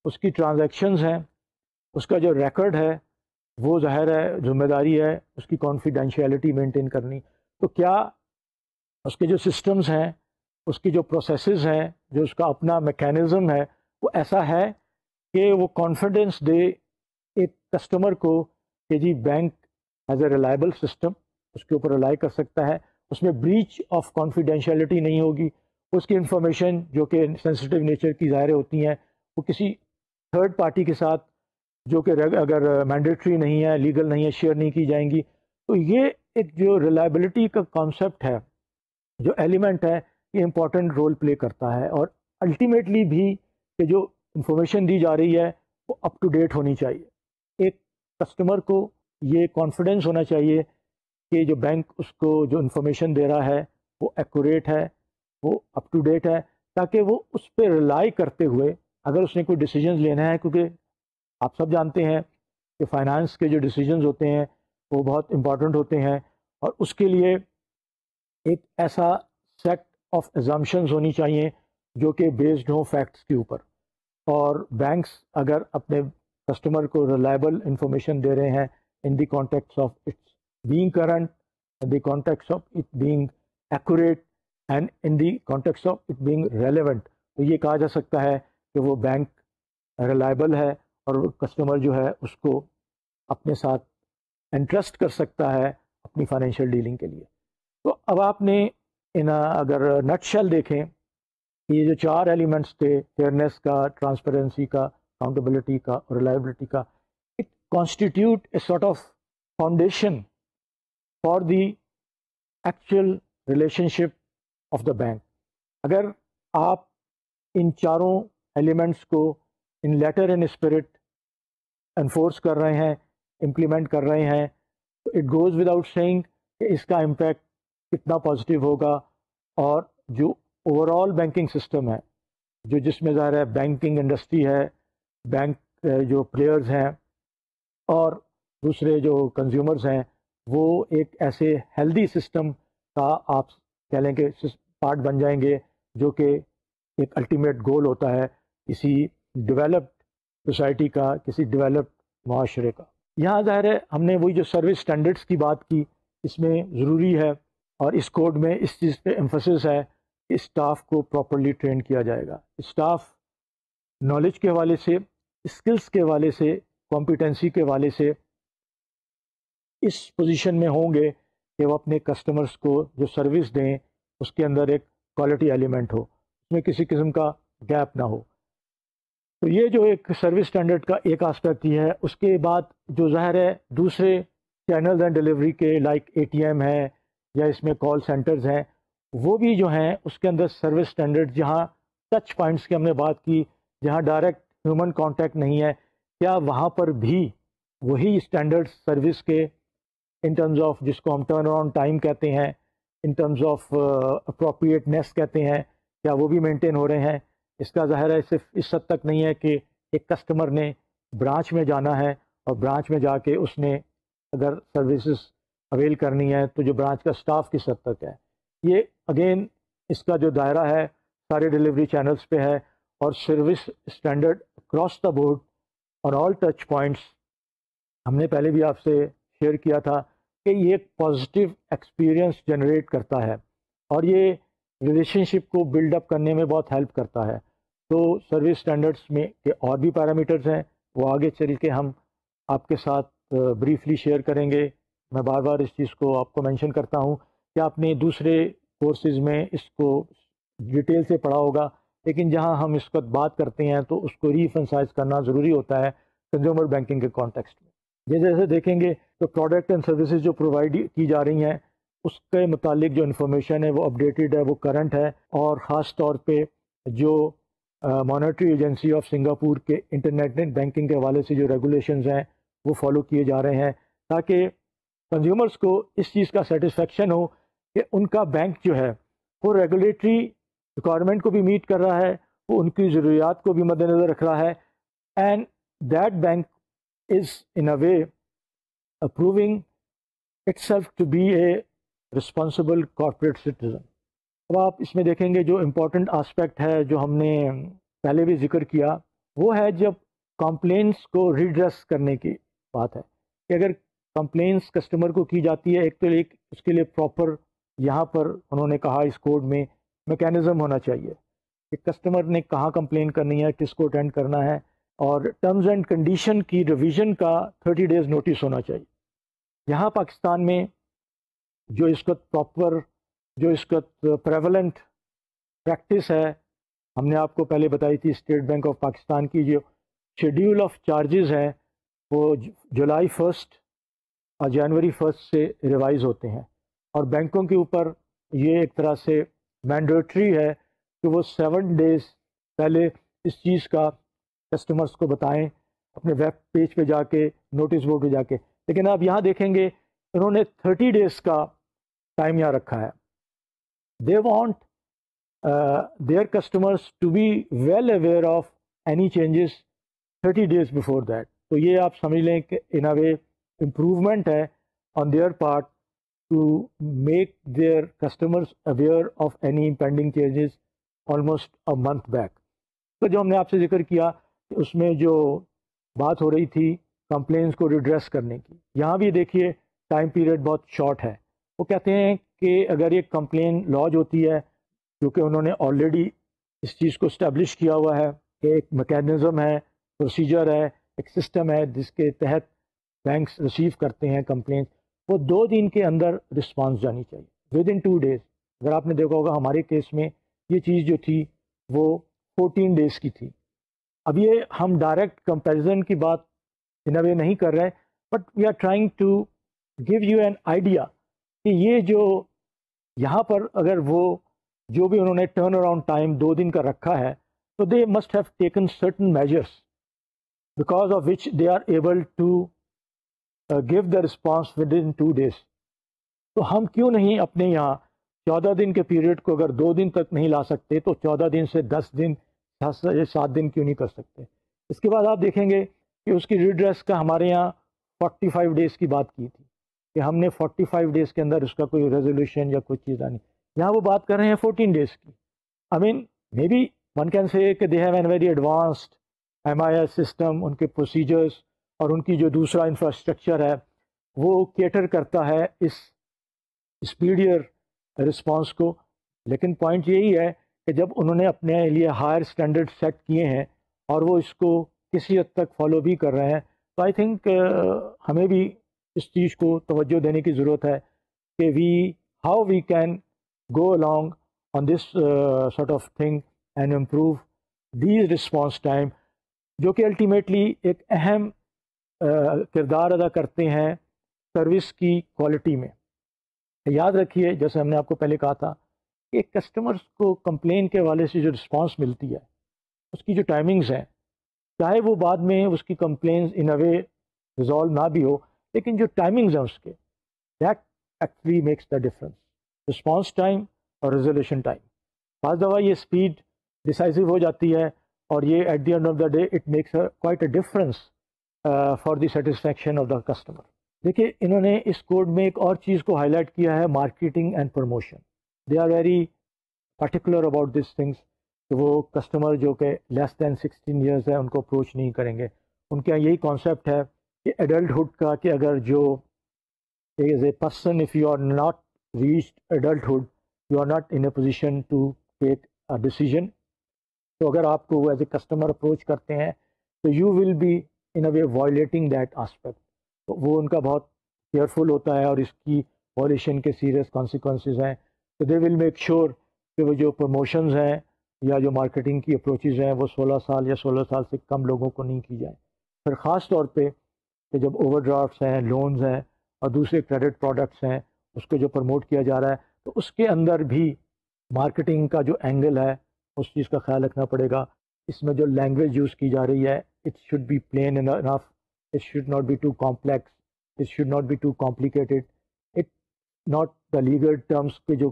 اس کی ٹرانزیکشنز ہیں، اس کا جو ریکارڈ ہے، وہ ظاہر ہے ذمہ داری ہے اس کی کانفیڈینشیلٹی مینٹین کرنی۔ تو کیا اس کے جو سسٹمز ہیں، اس کی جو پروسیسز ہیں، جو اس کا اپنا میکینزم ہے، وہ ایسا ہے کہ وہ کانفیڈنس دے ایک کسٹمر کو کہ جی bank as a reliable system, اس کے اوپر ریلائی کر سکتا ہے، اس میں بریچ آف کانفیڈینشیلٹی نہیں ہوگی، اس کی انفارمیشن جو کہ سینسٹیو نیچر کی ظاہر ہوتی ہیں وہ کسی تھرڈ پارٹی کے ساتھ جو کہ اگر مینڈیٹری نہیں ہے، لیگل نہیں ہے، شیئر نہیں کی جائیں گی۔ تو یہ ایک جو ریلائبلٹی کا کانسیپٹ ہے، جو ایلیمنٹ ہے، یہ امپورٹنٹ رول پلے کرتا ہے، اور الٹیمیٹلی بھی کہ جو انفارمیشن دی جا رہی ہے وہ اپ ٹو ڈیٹ ہونی چاہیے۔ ایک کسٹمر کو یہ کانفیڈنس ہونا چاہیے کہ جو بینک اس کو جو انفارمیشن دے رہا ہے وہ ایکوریٹ ہے، وہ اپ ٹو ڈیٹ ہے، تاکہ وہ اس پہ ریلائی کرتے ہوئے اگر اس نے کوئی ڈیسیجنز لینا ہے، کیونکہ آپ سب جانتے ہیں کہ فائنانس کے جو ڈیسیجنز ہوتے ہیں وہ بہت امپورٹنٹ ہوتے ہیں، اور اس کے لیے ایک ایسا سیٹ آف ایزمپشنز ہونی چاہیے جو کہ بیسڈ ہوں فیکٹس کے اوپر۔ اور بینکس اگر اپنے کسٹمر کو ریلائبل انفارمیشن دے رہے ہیں in the context of its being current, in the context of it being accurate and in the context of it being relevant، تو یہ کہا جا سکتا ہے کہ وہ بینک ریلائبل ہے اور وہ کسٹمر جو ہے اس کو اپنے ساتھ انٹرسٹ کر سکتا ہے اپنی فائنینشیل ڈیلنگ کے لیے۔ تو اب آپ نے اگر نٹ شیل دیکھیں، یہ جو چار ایلیمنٹس تھے، فیئرنیس کا، ٹرانسپیرنسی کا، اکاؤنٹیبلٹی کا اور ریلائبلٹی کا، it constitute a sort of foundation for the actual relation ship of the bank. اگر آپ ان چاروں ایلیمنٹس کو ان لیٹر اینڈ اسپرٹ انفورس کر رہے ہیں، امپلیمنٹ کر رہے ہیں، تو اٹ گوز وداؤٹ سیئنگ کہ اس کا امپیکٹ کتنا پازیٹیو ہوگا، اور جو اوور آل بینکنگ سسٹم ہے، جو جس میں ظاہر ہے بینکنگ انڈسٹری ہے، بینک جو پلیئرز ہیں اور دوسرے جو کنزیومرز ہیں، وہ ایک ایسے ہیلدی سسٹم کا آپ کہہ لیں کہ پارٹ بن جائیں گے، جو کہ ایک الٹیمیٹ گول ہوتا ہے کسی ڈیولپڈ سوسائٹی کا، کسی ڈیولپڈ معاشرے کا۔ یہاں ظاہر ہے ہم نے وہی جو سروس سٹینڈرڈس کی بات کی، اس میں ضروری ہے اور اس کوڈ میں اس چیز پہ ایمفسس ہے کہ اسٹاف کو پراپرلی ٹرین کیا جائے گا۔ اسٹاف نالج کے حوالے سے، اسکلس کے حوالے سے، کمپیٹنسی کے حوالے سے اس پوزیشن میں ہوں گے کہ وہ اپنے کسٹمرز کو جو سروس دیں اس کے اندر ایک کوالٹی ایلیمنٹ ہو، اس میں کسی قسم کا گیپ نہ ہو۔ تو یہ جو ایک سروس اسٹینڈرڈ کا ایک آسپیکٹ ہی ہے۔ اس کے بعد جو ظاہر ہے دوسرے چینلز اینڈ ڈلیوری کے لائک اے ٹی ایم ہے یا اس میں کال سینٹرز ہیں، وہ بھی جو ہیں اس کے اندر سروس اسٹینڈرڈ، جہاں ٹچ پوائنٹس کی ہم نے بات کی، جہاں ڈائریکٹ ہیومن کانٹیکٹ نہیں ہے، کیا وہاں پر بھی وہی اسٹینڈرڈ سروس کے ان ٹرمز آف جس کو ہم ٹرن اراؤنڈ ٹائم کہتے ہیں، ان ٹرمز آف اپروپریٹنیس کہتے ہیں، کیا وہ بھی مینٹین ہو رہے ہیں؟ اس کا ظاہر ہے صرف اس حد تک نہیں ہے کہ ایک کسٹمر نے برانچ میں جانا ہے اور برانچ میں جا کے اس نے اگر سروسز اویل کرنی ہے تو جو برانچ کا اسٹاف کس حد تک ہے، یہ اگین اس کا جو دائرہ ہے سارے ڈلیوری چینلز پہ ہے، اور service standard across the board اور آل ٹچ پوائنٹس ہم نے پہلے بھی آپ سے شیئر کیا تھا کہ یہ ایک پازیٹیو ایکسپیرئنس جنریٹ کرتا ہے اور یہ ریلیشن شپ کو بلڈ اپ کرنے میں بہت ہیلپ کرتا ہے۔ تو سروس اسٹینڈرڈس میں کے اور بھی پیرامیٹرز ہیں، وہ آگے چل کے ہم آپ کے ساتھ بریفلی شیئر کریں گے۔ میں بار بار اس چیز کو آپ کو مینشن کرتا ہوں کہ آپ نے دوسرے کورسز میں اس کو ڈیٹیل سے پڑھا ہوگا، لیکن جہاں ہم اس وقت بات کرتے ہیں تو اس کو ری ایمفسائز کرنا ضروری ہوتا ہے کنزیومر بینکنگ کے کانٹیکسٹ میں۔ جیسے جیسے دیکھیں گے تو پروڈکٹ اینڈ سروسز جو پرووائڈ کی جا رہی ہیں اس کے متعلق جو انفارمیشن ہے وہ اپڈیٹڈ ہے، وہ کرنٹ ہے، اور خاص طور پہ جو مانیٹری ایجنسی آف سنگاپور کے انٹرنیٹ بینکنگ کے حوالے سے جو ریگولیشنز ہیں وہ فالو کیے جا رہے ہیں، تاکہ کنزیومرس کو اس چیز کا سیٹسفیکشن ہو کہ ان کا بینک جو ہے وہ ریگولیٹری ریکوائرمنٹ کو بھی میٹ کر رہا ہے, وہ ان کی ضروریات کو بھی مد نظر رکھ رہا ہے, and that bank is in a way approving itself to be a responsible corporate citizen. اب آپ اس میں دیکھیں گے جو امپورٹنٹ آسپیکٹ ہے جو ہم نے پہلے بھی ذکر کیا, وہ ہے جب کمپلینس کو ریڈریس کرنے کی بات ہے کہ اگر کمپلینس کسٹمر کو کی جاتی ہے, ایک تو ایک اس کے لیے پراپر یہاں پر انہوں نے کہا اس کوڈ میں میکینزم ہونا چاہیے کہ کسٹمر نے کہاں کمپلین کرنی ہے, کس کو اٹینڈ کرنا ہے, اور ٹرمز اینڈ کنڈیشن کی ریویژن کا 30 ڈیز نوٹس ہونا چاہیے. یہاں پاکستان میں جو اس وقت پراپر جو اس وقت پریولنٹ پریکٹس ہے, ہم نے آپ کو پہلے بتائی تھی اسٹیٹ بینک آف پاکستان کی جو شیڈیول آف چارجز ہیں وہ جولائی 1 اور جنوری 1 سے ریوائز ہوتے ہیں, اور بینکوں کے اوپر یہ ایک طرح سے مینڈیٹری ہے کہ وہ 7 ڈیز پہلے اس چیز کا کسٹمرز کو بتائیں اپنے ویب پیج پہ جا کے, نوٹس بورڈ پہ جا کے. لیکن آپ یہاں دیکھیں گے انہوں نے 30 ڈیز کا ٹائم یہاں رکھا ہے. They want their customers to be well aware of any changes 30 days before that. تو یہ آپ سمجھ لیں کہ ان اے وے امپروومنٹ ہے on their part to make their customers aware of any impending changes almost a month back. تو جو ہم نے آپ سے ذکر کیا کہ اس میں جو بات ہو رہی تھی کمپلینس کو ریڈریس کرنے کی, یہاں بھی دیکھیے ٹائم پیریڈ بہت شارٹ ہے. وہ کہتے ہیں کہ اگر ایک کمپلین لانچ ہوتی ہے کیونکہ انہوں نے آلریڈی اس چیز کو اسٹیبلش کیا ہوا ہے کہ ایک میکینزم ہے, پروسیجر ہے, ایک سسٹم ہے جس کے تحت بینکس ریسیو کرتے ہیں کمپلینس, وہ 2 دن کے اندر رسپانس جانی چاہیے, ود ان 2 ڈیز. اگر آپ نے دیکھا ہوگا ہمارے کیس میں یہ چیز جو تھی وہ 14 ڈیز کی تھی. اب یہ ہم ڈائریکٹ کمپیریزن کی بات ان اے وے نہیں کر رہے, but we are trying to give you an idea کہ یہ جو یہاں پر اگر وہ جو بھی انہوں نے ٹرن اراؤنڈ ٹائم 2 دن کا رکھا ہے, تو they must have taken certain measures because of which they are able to give the response within 2 days. تو ہم کیوں نہیں اپنے یہاں 14 دن کے پیریڈ کو اگر 2 دن تک نہیں لا سکتے تو 14 دن سے 10 دن 7 دن کیوں نہیں کر سکتے. اس کے بعد آپ دیکھیں گے کہ اس کی ریڈریس کا ہمارے یہاں 45 ڈیز کی بات کی تھی کہ ہم نے 45 ڈیز کے اندر اس کا کوئی ریزولوشن یا کوئی چیز آنی. یہاں وہ بات کر رہے ہیں 14 ڈیز کی. I mean may be one can say کہ they have an very advanced MIS system, ان کے پروسیجرز اور ان کی جو دوسرا انفراسٹرکچر ہے وہ کیٹر کرتا ہے اس اسپیڈیئر رسپانس کو. لیکن پوائنٹ یہی ہے کہ جب انہوں نے اپنے لیے ہائر اسٹینڈرڈ سیٹ کیے ہیں اور وہ اس کو کسی حد تک فالو بھی کر رہے ہیں, تو آئی تھنک ہمیں بھی اس چیز کو توجہ دینے کی ضرورت ہے کہ how we can go along on this sort of thing and improve these response time, جو کہ الٹیمیٹلی ایک اہم کردار ادا کرتے ہیں سروس کی کوالٹی میں. یاد رکھیے جیسے ہم نے آپ کو پہلے کہا تھا کہ کسٹمرز کو کمپلین کے حوالے سے جو رسپانس ملتی ہے اس کی جو ٹائمنگز ہیں, چاہے وہ بعد میں اس کی complaints in a way resolve نہ بھی ہو, لیکن جو ٹائمنگز ہیں اس کے that actually makes the difference. Response time اور ریزولوشن ٹائم, بعض دفعہ یہ اسپیڈ ڈیسائسو ہو جاتی ہے اور یہ at the end of the day it makes quite a difference for the satisfaction of the customer. دیکھیے انہوں نے اس کوڈ میں ایک اور چیز کو ہائی لائٹ کیا ہے, marketing and promotion. They are very particular about this things کہ وہ کسٹمر جو کہ لیس دین 16 ایئرز ہے ان کو اپروچ نہیں کریں گے. ان کے یہی کانسیپٹ ہے کہ ایڈلٹہڈ کا, کہ اگر جو as a person if you are not reached adulthood you are not in a position to take a decision. تو اگر آپ کو وہ ایز اے کسٹمر اپروچ کرتے ہیں تو you will be in a way violating that aspect. تو وہ ان کا بہت کیئرفل ہوتا ہے اور اس کی وائلیشن کے سیریس کانسیکوینسز ہیں. تو دے ول میک شیور کہ وہ جو پروموشنز ہیں یا جو مارکیٹنگ کی اپروچز ہیں وہ 16 سال یا 16 سال سے کم لوگوں کو نہیں کی جائیں. پھر خاص طور پہ کہ جب اوور ڈرافٹس ہیں, لونز ہیں اور دوسرے کریڈٹ پروڈکٹس ہیں اس کو جو پروموٹ کیا جا رہا ہے, تو اس کے اندر بھی مارکیٹنگ کا جو اینگل ہے اس چیز کا خیال رکھنا پڑے گا. اس میں جو لینگویج یوز کی جا رہی ہے it should be plain enough, it should not be too complex, it should not be too complicated, it not the legal terms کے جو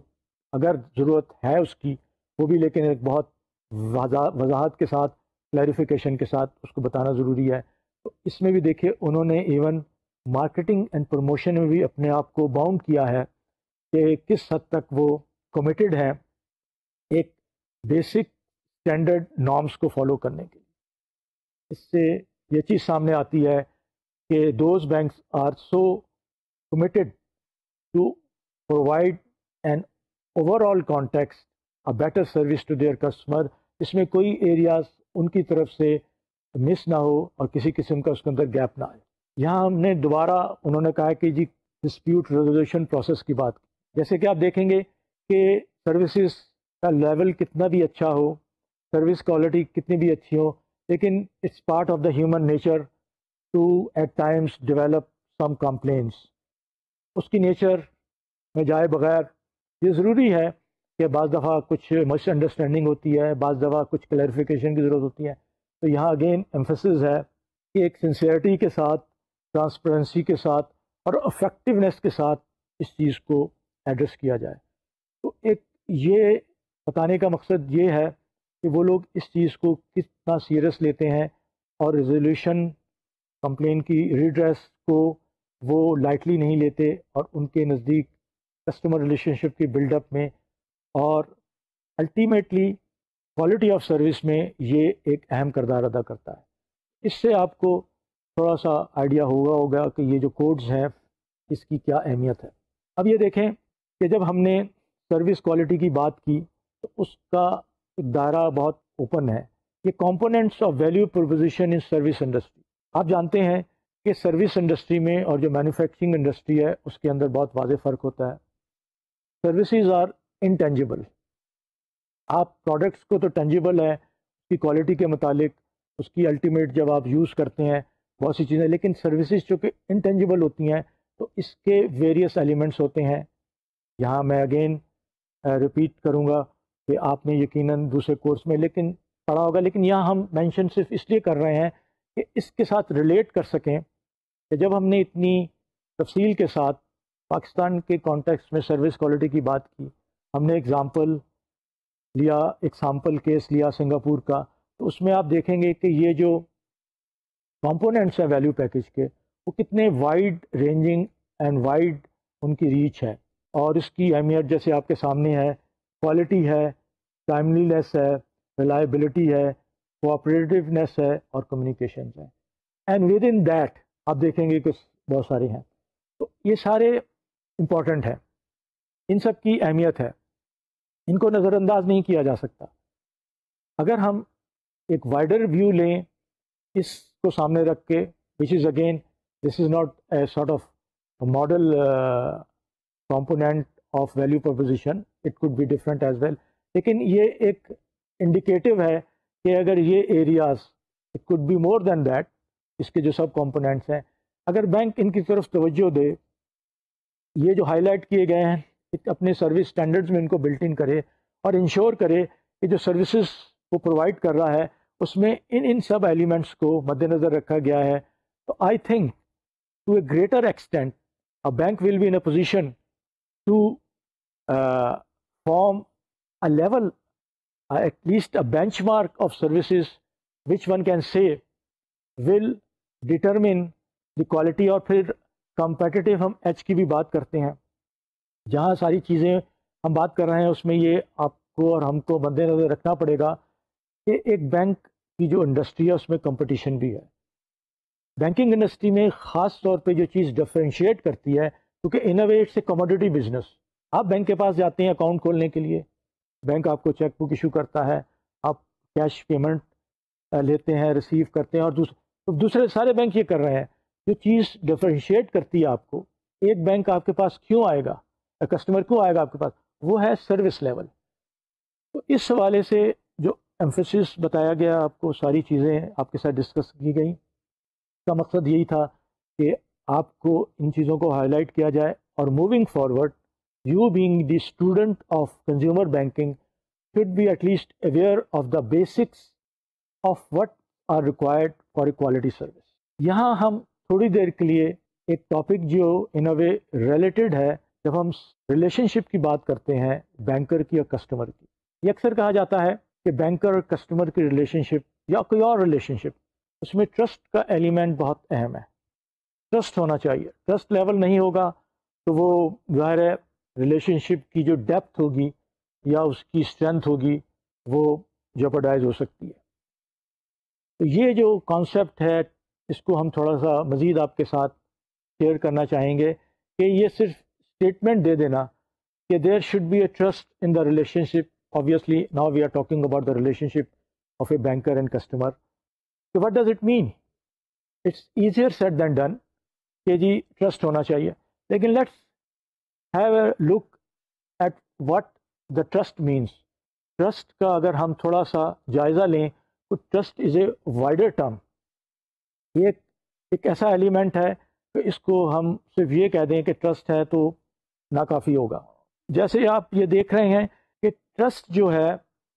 اگر ضرورت ہے اس کی وہ بھی، لیکن ایک بہت وضاحت کے ساتھ کلیریفیکیشن کے ساتھ اس کو بتانا ضروری ہے. تو اس میں بھی دیکھیے انہوں نے ایون مارکیٹنگ اینڈ پروموشن میں بھی اپنے آپ کو باؤنڈ کیا ہے کہ کس حد تک وہ کمیٹڈ ہیں ایک بیسک اسٹینڈرڈ نارمس کو فالو کرنے کے لیے. اس سے یہ چیز سامنے آتی ہے کہ those banks are so committed to provide an overall context a better service to their customer, اس میں کوئی ایریاز ان کی طرف سے مس نہ ہو اور کسی قسم کا اس کے اندر گیپ نہ آئے. یہاں ہم نے دوبارہ انہوں نے کہا کہ جی ڈسپیوٹ ریزولوشن پروسیس کی بات کی. جیسے کہ آپ دیکھیں گے کہ سروسز کا لیول کتنا بھی اچھا ہو، سروس کوالٹی کتنی بھی اچھی ہو، لیکن it's part of the human nature to at times develop some compliance. اس کی نیچر میں جائے بغیر یہ ضروری ہے کہ بعض دفعہ کچھ مس انڈرسٹینڈنگ ہوتی ہے، بعض دفعہ کچھ کلیریفیکیشن کی ضرورت ہوتی ہے. تو یہاں اگین ایمفسس ہے کہ ایک سنسیئرٹی کے ساتھ، ٹرانسپیرنسی کے ساتھ اور افیکٹونیس کے ساتھ اس چیز کو ایڈریس کیا جائے. تو ایک یہ بتانے کا مقصد یہ ہے کہ وہ لوگ اس چیز کو کتنا سیریس لیتے ہیں اور ریزولوشن کمپلین کی ریڈریس کو وہ لائٹلی نہیں لیتے، اور ان کے نزدیک کسٹمر ریلیشن شپ کی بلڈ اپ میں اور الٹیمیٹلی کوالٹی آف سروس میں یہ ایک اہم کردار ادا کرتا ہے. اس سے آپ کو تھوڑا سا آئیڈیا ہوگا کہ یہ جو کوڈز ہیں اس کی کیا اہمیت ہے. اب یہ دیکھیں کہ جب ہم نے سروس کوالٹی کی بات کی تو اس کا ایک دائرہ بہت اوپن ہے. یہ components of value proposition in service industry. آپ جانتے ہیں کہ سروس انڈسٹری میں اور جو مینوفیکچرنگ انڈسٹری ہے اس کے اندر بہت واضح فرق ہوتا ہے. Services are intangible. آپ پروڈکٹس کو تو ٹینجیبل ہے اس کی کوالٹی کے متعلق، اس کی الٹیمیٹ جب آپ یوز کرتے ہیں بہت سی چیزیں، لیکن سروسز چونکہ انٹینجیبل ہوتی ہیں تو اس کے ویریس ایلیمنٹس ہوتے ہیں. یہاں میں اگین ریپیٹ کروں گا کہ آپ نے یقیناً دوسرے کورس میں لیکن پڑھا ہوگا، لیکن یہاں ہم مینشن صرف اس لیے کر رہے ہیں کہ اس کے ساتھ ریلیٹ کر سکیں کہ جب ہم نے اتنی تفصیل کے ساتھ پاکستان کے کانٹیکسٹ میں سروس کوالٹی کی بات کی، ہم نے ایگزامپل لیا، ایک سامپل کیس لیا سنگاپور کا، تو اس میں آپ دیکھیں گے کہ یہ جو کمپوننٹس ہیں ویلیو پیکج کے وہ کتنے وائڈ رینجنگ اینڈ وائڈ ان کی ریچ ہے، اور اس کی اہمیت جیسے آپ کے سامنے ہے، کوالٹی ہے، ٹائملیس ہے، ریلائبلٹی ہے، کوآپریٹیونیس ہے اور کمیونیکیشنز ہیں. اینڈ ود ان دیٹ آپ دیکھیں گے کہ بہت سارے ہیں. تو یہ سارے امپورٹنٹ ہیں، ان سب کی اہمیت ہے، ان کو نظر انداز نہیں کیا جا سکتا. اگر ہم ایک وائڈر ویو لیں اس کو سامنے رکھ کے، which is again this is not a sort of model component of value proposition, it could be different as well, لیکن یہ ایک انڈیکیٹو ہے کہ اگر یہ areas, it could be more than that, اس کے جو سب کمپوننٹس ہیں، اگر بینک ان کی طرف توجہ دے، یہ جو ہائی لائٹ کیے گئے ہیں اپنے سروس اسٹینڈرڈز میں ان کو بلٹ ان کرے اور انشور کرے کہ جو سروسز وہ پرووائڈ کر رہا ہے اس میں ان سب ایلیمنٹس کو مد نظر رکھا گیا ہے، تو I think to a greater extent a bank will be in a position to form a level, at least a benchmark of services which one can say will determine the quality. اور پھر competitive ہم H کی بھی بات کرتے ہیں، جہاں ساری چیزیں ہم بات کر رہے ہیں اس میں یہ آپ کو اور ہم کو مد نظر رکھنا پڑے گا کہ ایک بینک کی جو انڈسٹری ہے اس میں کمپٹیشن بھی ہے. بینکنگ انڈسٹری میں خاص طور پہ جو چیز ڈفرینشیٹ کرتی ہے، کیونکہ انوویٹ سے کموڈیٹی بزنس، آپ بینک کے پاس جاتے ہیں اکاؤنٹ کھولنے کے لیے، بینک آپ کو چیک بک ایشو کرتا ہے، آپ کیش پیمنٹ لیتے ہیں، ریسیو کرتے ہیں، اور دوسرے سارے بینک یہ کر رہے ہیں. جو چیز ڈفرینشیٹ کرتی ہے آپ کو، ایک بینک آپ کے پاس کیوں آئے گا، کسٹمر کیوں آئے گا آپ کے پاس، وہ ہے سروس لیول. تو اس حوالے سے جو ایمفیسس بتایا گیا آپ کو، ساری چیزیں آپ کے ساتھ ڈسکس کی گئیں، کا مقصد یہی تھا کہ آپ کو ان چیزوں کو ہائی لائٹ کیا جائے، اور moving forward you being the student of consumer banking should be at least aware of the basics of what are required for a quality service. یہاں ہم تھوڑی دیر کے لیے ایک ٹاپک جو ان اے وے ریلیٹڈ ہے جب ہم ریلیشن شپ کی بات کرتے ہیں بینکر کی اور کسٹمر کی. یہ اکثر کہا جاتا ہے کہ بینکر اور کسٹمر کی ریلیشن شپ یا کوئی اور ریلیشن شپ اس میں ٹرسٹ کا ایلیمنٹ بہت اہم ہے. ٹرسٹ ہونا چاہیے. ٹرسٹ لیول نہیں ہوگا تو وہ ظاہر ہے ریلیشن شپ کی جو ڈیپتھ ہوگی یا اس کی اسٹرینتھ ہوگی وہ جیپرڈائز ہو سکتی ہے. تو یہ جو کانسیپٹ ہے اس کو ہم تھوڑا سا مزید آپ کے ساتھ شیئر کرنا چاہیں گے کہ یہ صرف اسٹیٹمنٹ دے دینا کہ there should be a trust in the relationship. obviously now we are talking about the relationship of a banker and customer. So what does it mean? It's easier said than done کہ جی trust ہونا چاہیے, لیکن let's have a look at what the trust means. Trust کا اگر ہم تھوڑا سا جائزہ لیں تو trust is a wider term. یہ ایک ایسا ایلیمنٹ ہے کہ اس کو ہم صرف یہ کہہ دیں کہ ٹرسٹ ہے تو ناکافی ہوگا. جیسے آپ یہ دیکھ رہے ہیں کہ ٹرسٹ جو ہے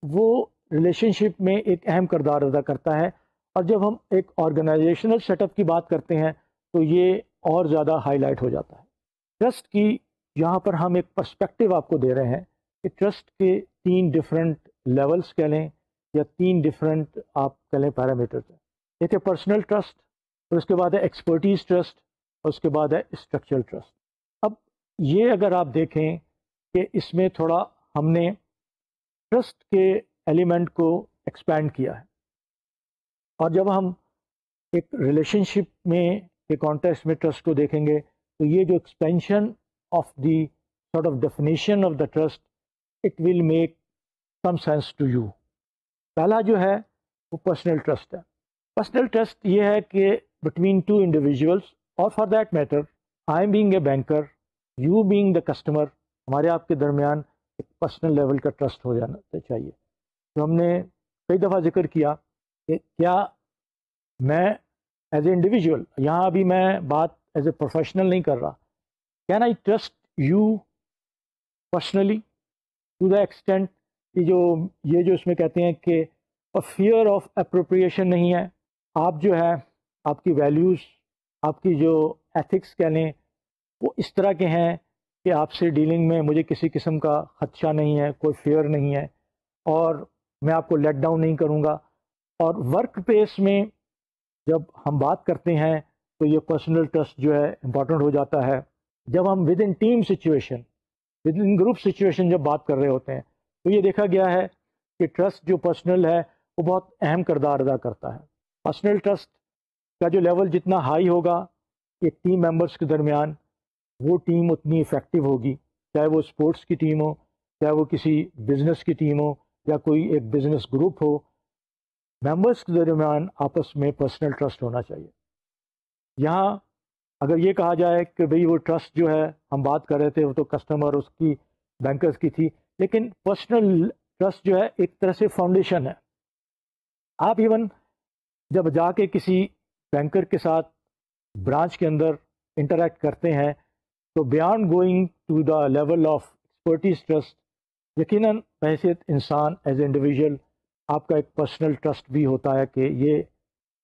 وہ ریلیشن شپ میں ایک اہم کردار ادا کرتا ہے, اور جب ہم ایک آرگنائزیشنل سیٹ اپ کی بات کرتے ہیں تو یہ اور زیادہ ہائی لائٹ ہو جاتا ہے. ٹرسٹ کی یہاں پر ہم ایک پرسپیکٹیو آپ کو دے رہے ہیں کہ ٹرسٹ کے 3 ڈفرینٹ لیولز کہہ لیں یا 3 ڈفرینٹ آپ کہہ لیں پیرامیٹرز ہیں. ایک ہے پرسنل ٹرسٹ, اور اس کے بعد ہے ایکسپرٹیز ٹرسٹ, اور اس کے بعد ہے اسٹرکچرل ٹرسٹ. اب یہ اگر آپ دیکھیں کہ اس میں تھوڑا ہم نے ٹرسٹ کے ایلیمنٹ کو ایکسپینڈ کیا ہے, اور جب ہم ایک ریلیشن شپ میں کے کانٹیکسٹ میں ٹرسٹ کو دیکھیں گے تو یہ جو expansion of the sort of definition of the trust it will make some sense to you. پہلا جو ہے وہ پرسنل ٹرسٹ ہے. پرسنل ٹرسٹ یہ ہے کہ بٹوین 2 انڈیویژولس, اور for that matter I am being a banker, you being the customer, ہمارے آپ کے درمیان ایک پرسنل لیول کا ٹرسٹ ہو جانا چاہیے. تو ہم نے کئی دفعہ ذکر کیا کہ کیا میں ایز اے انڈیویژول, یہاں ابھی میں بات ایز اے پروفیشنل نہیں کر رہا, can I trust you personally to the extent کہ یہ جو اس میں کہتے ہیں کہ فیئر آف اپروپریشن نہیں ہے. آپ جو ہے آپ کی ویلیوز, آپ کی جو ایتھکس کہہ لیں وہ اس طرح کے ہیں کہ آپ سے ڈیلنگ میں مجھے کسی قسم کا خدشہ نہیں ہے, کوئی فیئر نہیں ہے, اور میں آپ کو لیٹ ڈاؤن نہیں کروں گا. اور ورک پلیس میں جب ہم بات کرتے ہیں تو یہ پرسنل ٹرسٹ جو ہے امپورٹنٹ ہو جاتا ہے. جب ہم with in team situation, with in group situation جب بات کر رہے ہوتے ہیں تو یہ دیکھا گیا ہے کہ ٹرسٹ جو پرسنل ہے وہ بہت اہم کردار ادا کرتا ہے. پرسنل ٹرسٹ کا جو لیول جتنا ہائی ہوگا ایک ٹیم ممبرس کے درمیان, وہ ٹیم اتنی افیکٹو ہوگی, چاہے وہ اسپورٹس کی ٹیم ہو, چاہے وہ کسی بزنس کی ٹیم ہو, یا کوئی ایک بزنس گروپ ہو. ممبرس کے درمیان آپس میں پرسنل ٹرسٹ ہونا چاہیے. یہاں اگر یہ کہا جائے کہ بھئی وہ ٹرسٹ جو ہے ہم بات کر رہے تھے وہ تو کسٹمر اس کی بینکرز کی تھی, لیکن پرسنل ٹرسٹ جو ہے ایک طرح سے فاؤنڈیشن ہے. آپ ایون جب جا کے کسی بینکر کے ساتھ برانچ کے اندر انٹریکٹ کرتے ہیں تو beyond going to the level of expertise trust, یقیناً بحیثیت انسان ایز اے انڈیویژول آپ کا ایک پرسنل ٹرسٹ بھی ہوتا ہے کہ یہ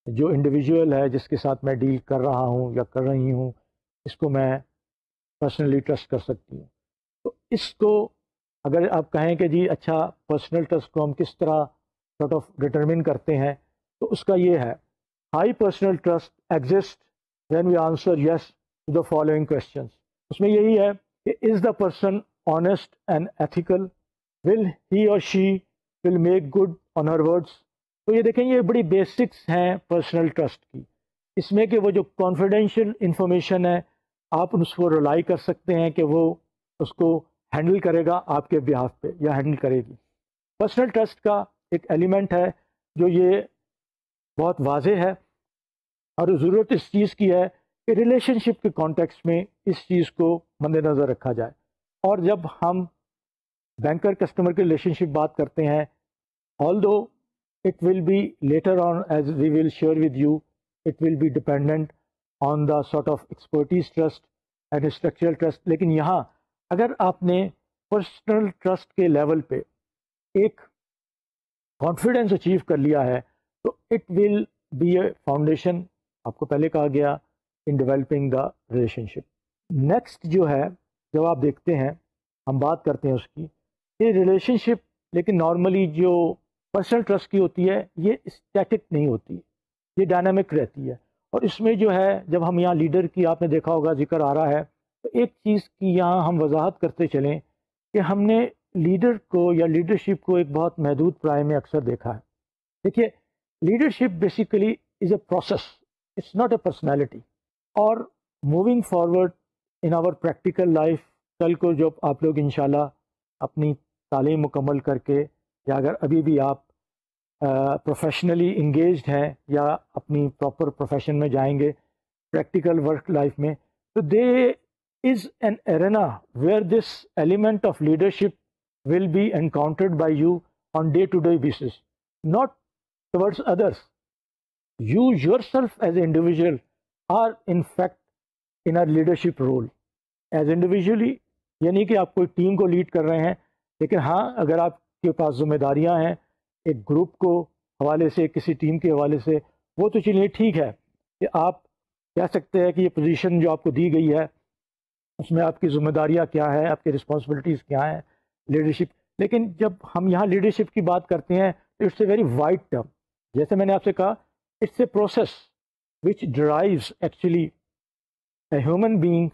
جو انڈیویژول ہے جس کے ساتھ میں ڈیل کر رہا ہوں یا کر رہی ہوں اس کو میں پرسنلی ٹرسٹ کر سکتی ہوں. تو اس کو اگر آپ کہیں کہ جی اچھا پرسنل ٹرسٹ کو ہم کس طرح سارٹ آف ڈٹرمن کرتے ہیں, تو اس کا یہ ہے high personal trust exist when we answer yes to the following questions. اس میں یہی ہے کہ is the person honest and ethical, will he اور she will make good on her words. تو یہ دیکھیں یہ بڑی بیسکس ہیں پرسنل ٹرسٹ کی. اس میں کہ وہ جو کانفیڈینشیل انفارمیشن ہے آپ اس کو ریلائی کر سکتے ہیں کہ وہ اس کو ہینڈل کرے گا آپ کے بہاف پہ یا ہینڈل کرے گی. پرسنل ٹرسٹ کا ایک ایلیمنٹ ہے جو یہ بہت واضح ہے, اور ضرورت اس چیز کی ہے کہ ریلیشن شپ کے کانٹیکسٹ میں اس چیز کو مد نظر رکھا جائے. اور جب ہم بینکر کسٹمر کے ریلیشن شپ بات کرتے ہیں, although it will be later on as we will share with you, it will be dependent on the sort of expertise trust and structural trust. لیکن یہاں اگر آپ نے پرسنل ٹرسٹ کے لیول پہ ایک کانفیڈنس اچیو کر لیا ہے تو it will be a foundation. آپ کو پہلے کہا گیا in developing the relationship. Next جو ہے جب آپ دیکھتے ہیں ہم بات کرتے ہیں اس کی یہ ریلیشن شپ لیکن نارملی جو پرسنل ٹرسٹ کی ہوتی ہے یہ اسٹیٹک نہیں ہوتی، یہ ڈائنامک رہتی ہے. اور اس میں جو ہے جب ہم یہاں لیڈر کی آپ نے دیکھا ہوگا ذکر آ رہا ہے تو ایک چیز کی یہاں ہم وضاحت کرتے چلیں کہ ہم نے لیڈر کو یا لیڈرشپ کو ایک بہت محدود پرائے میں اکثر دیکھا ہے. دیکھیے leadership basically is a process, it's not a personality. اور moving forward in our practical life, کل کو جب آپ لوگ انشاءاللہ اپنی تعلیم مکمل کر کے یا اگر ابھی بھی آپ پروفیشنلی انگیجڈ ہیں یا اپنی پراپر پروفیشن میں جائیں گے پریکٹیکل ورک لائف میں، تو there is an arena where this element of leadership will be encountered by you on day to day basis, not towards others. You yourself as an individual are in fact in a leadership role as individually، یعنی کہ آپ کوئی team کو lead کر رہے ہیں، لیکن ہاں اگر آپ کے پاس ذمہ داریاں ہیں ایک گروپ کو حوالے سے کسی ٹیم کے حوالے سے، وہ تو چلیے ٹھیک ہے کہ آپ کہہ سکتے ہیں کہ یہ پوزیشن جو آپ کو دی گئی ہے اس میں آپ کی ذمہ داریاں کیا ہے، آپ کی رسپانسبلٹیز کیا ہیں لیڈرشپ. لیکن جب ہم یہاں لیڈرشپ کی بات کرتے ہیں it's a very wide term. جیسے میں نے آپ سے کہا it's a process which drives actually a human being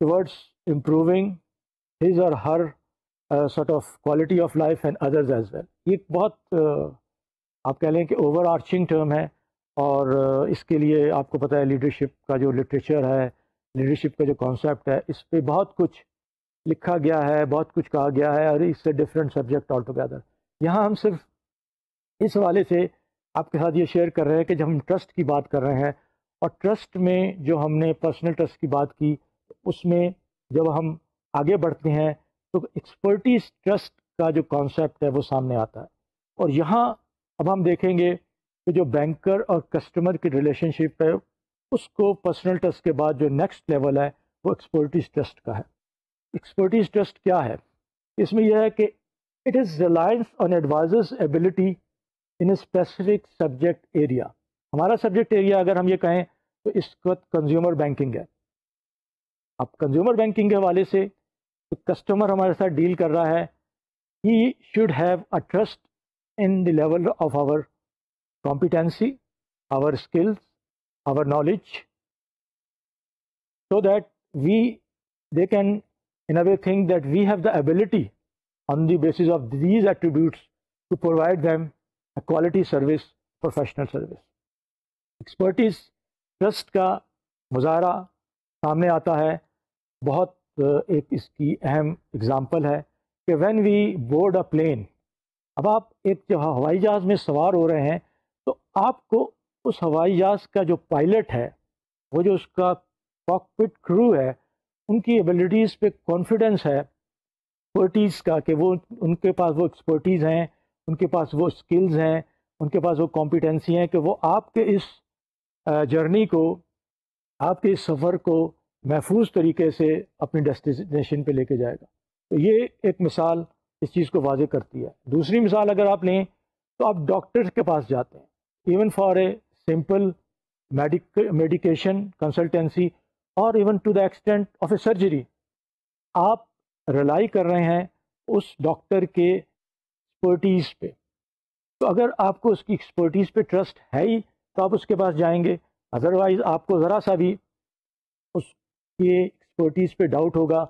towards improving his or her sort of quality of life and others as well. یہ ایک بہت آپ کہہ لیں کہ اوور آرچنگ ٹرم ہے، اور اس کے لیے آپ کو پتہ ہے لیڈرشپ کا جو لٹریچر ہے، لیڈرشپ کا جو کانسیپٹ ہے، اس پہ بہت کچھ لکھا گیا ہے، بہت کچھ کہا گیا ہے، اور اس سے ڈفرینٹ سبجیکٹ آل ٹوگیدر. یہاں ہم صرف اس حوالے سے آپ کے ساتھ یہ شیئر کر رہے ہیں کہ جب ہم ٹرسٹ کی بات کر رہے ہیں، اور ٹرسٹ میں جو ہم نے پرسنل ٹرسٹ کی بات کی، اس میں جب ہم آگے بڑھتے ہیں تو ایکسپرٹیز ٹرسٹ کا جو کانسیپٹ ہے وہ سامنے آتا ہے. اور یہاں اب ہم دیکھیں گے کہ جو بینکر اور کسٹمر کی ریلیشن شپ ہے اس کو پرسنل ٹرسٹ کے بعد جو نیکسٹ لیول ہے وہ ایکسپرٹیز ٹرسٹ کا ہے. ایکسپرٹیز ٹرسٹ کیا ہے؟ اس میں یہ ہے کہ it is reliance on advisers ability in a specific subject area. ہمارا سبجیکٹ ایریا اگر ہم یہ کہیں تو اس وقت کنزیومر بینکنگ ہے. اب کنزیومر بینکنگ کے حوالے سے کسٹمر ہمارے ساتھ ڈیل کر رہا ہے، he should have a trust in the level of our competency, our skills, our knowledge, so that they can in a way think that we have the ability on the basis of these attributes to provide them a quality service, professional service. Expertise trust کا مظاہرہ سامنے آتا ہے. بہت ایک اس کی اہم example ہے کہ when we board a plane, اب آپ ایک جو ہوائی جہاز میں سوار ہو رہے ہیں تو آپ کو اس ہوائی جہاز کا جو پائلٹ ہے، وہ جو اس کا کاکپٹ کرو ہے، ان کی ایبلٹیز پہ کانفیڈنس ہے ایکسپرٹیز کا، کہ وہ ان کے پاس وہ ایکسپرٹیز ہیں، ان کے پاس وہ اسکلز ہیں، ان کے پاس وہ کمپیٹنسی ہیں کہ وہ آپ کے اس جرنی کو، آپ کے اس سفر کو محفوظ طریقے سے اپنی ڈیسٹینیشن پہ لے کے جائے گا. تو یہ ایک مثال اس چیز کو واضح کرتی ہے. دوسری مثال اگر آپ لیں تو آپ ڈاکٹر کے پاس جاتے ہیں، even for a simple medication consultancy اور even to the extent of a surgery, آپ ریلائی کر رہے ہیں اس ڈاکٹر کے ایکسپرٹیز پہ. تو اگر آپ کو اس کی ایکسپرٹیز پہ ٹرسٹ ہے ہی تو آپ اس کے پاس جائیں گے، ادروائز آپ کو ذرا سا بھی اس کی ایکسپرٹیز پہ ڈاؤٹ ہوگا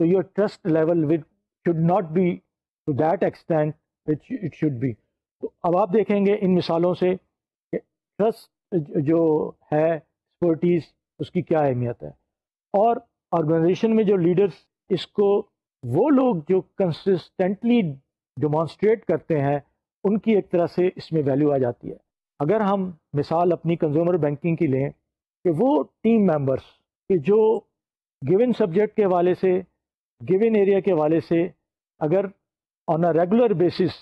تو your trust level with should not be to that extent which it should be. تو اب آپ دیکھیں گے ان مثالوں سے کہ ٹرسٹ جو ہے ایکسپرٹیز اس کی کیا اہمیت ہے. اور آرگنائزیشن میں جو لیڈرس اس کو وہ لوگ جو کنسسٹنٹلی ڈیمانسٹریٹ کرتے ہیں ان کی ایک طرح سے اس میں ویلیو آ جاتی ہے. اگر ہم مثال اپنی کنزیومر بینکنگ کی لیں کہ وہ ٹیم ممبرس کہ جو گیون سبجیکٹ کے حوالے سے، گیون ایریا کے حوالے سے اگر آن اے ریگولر بیسس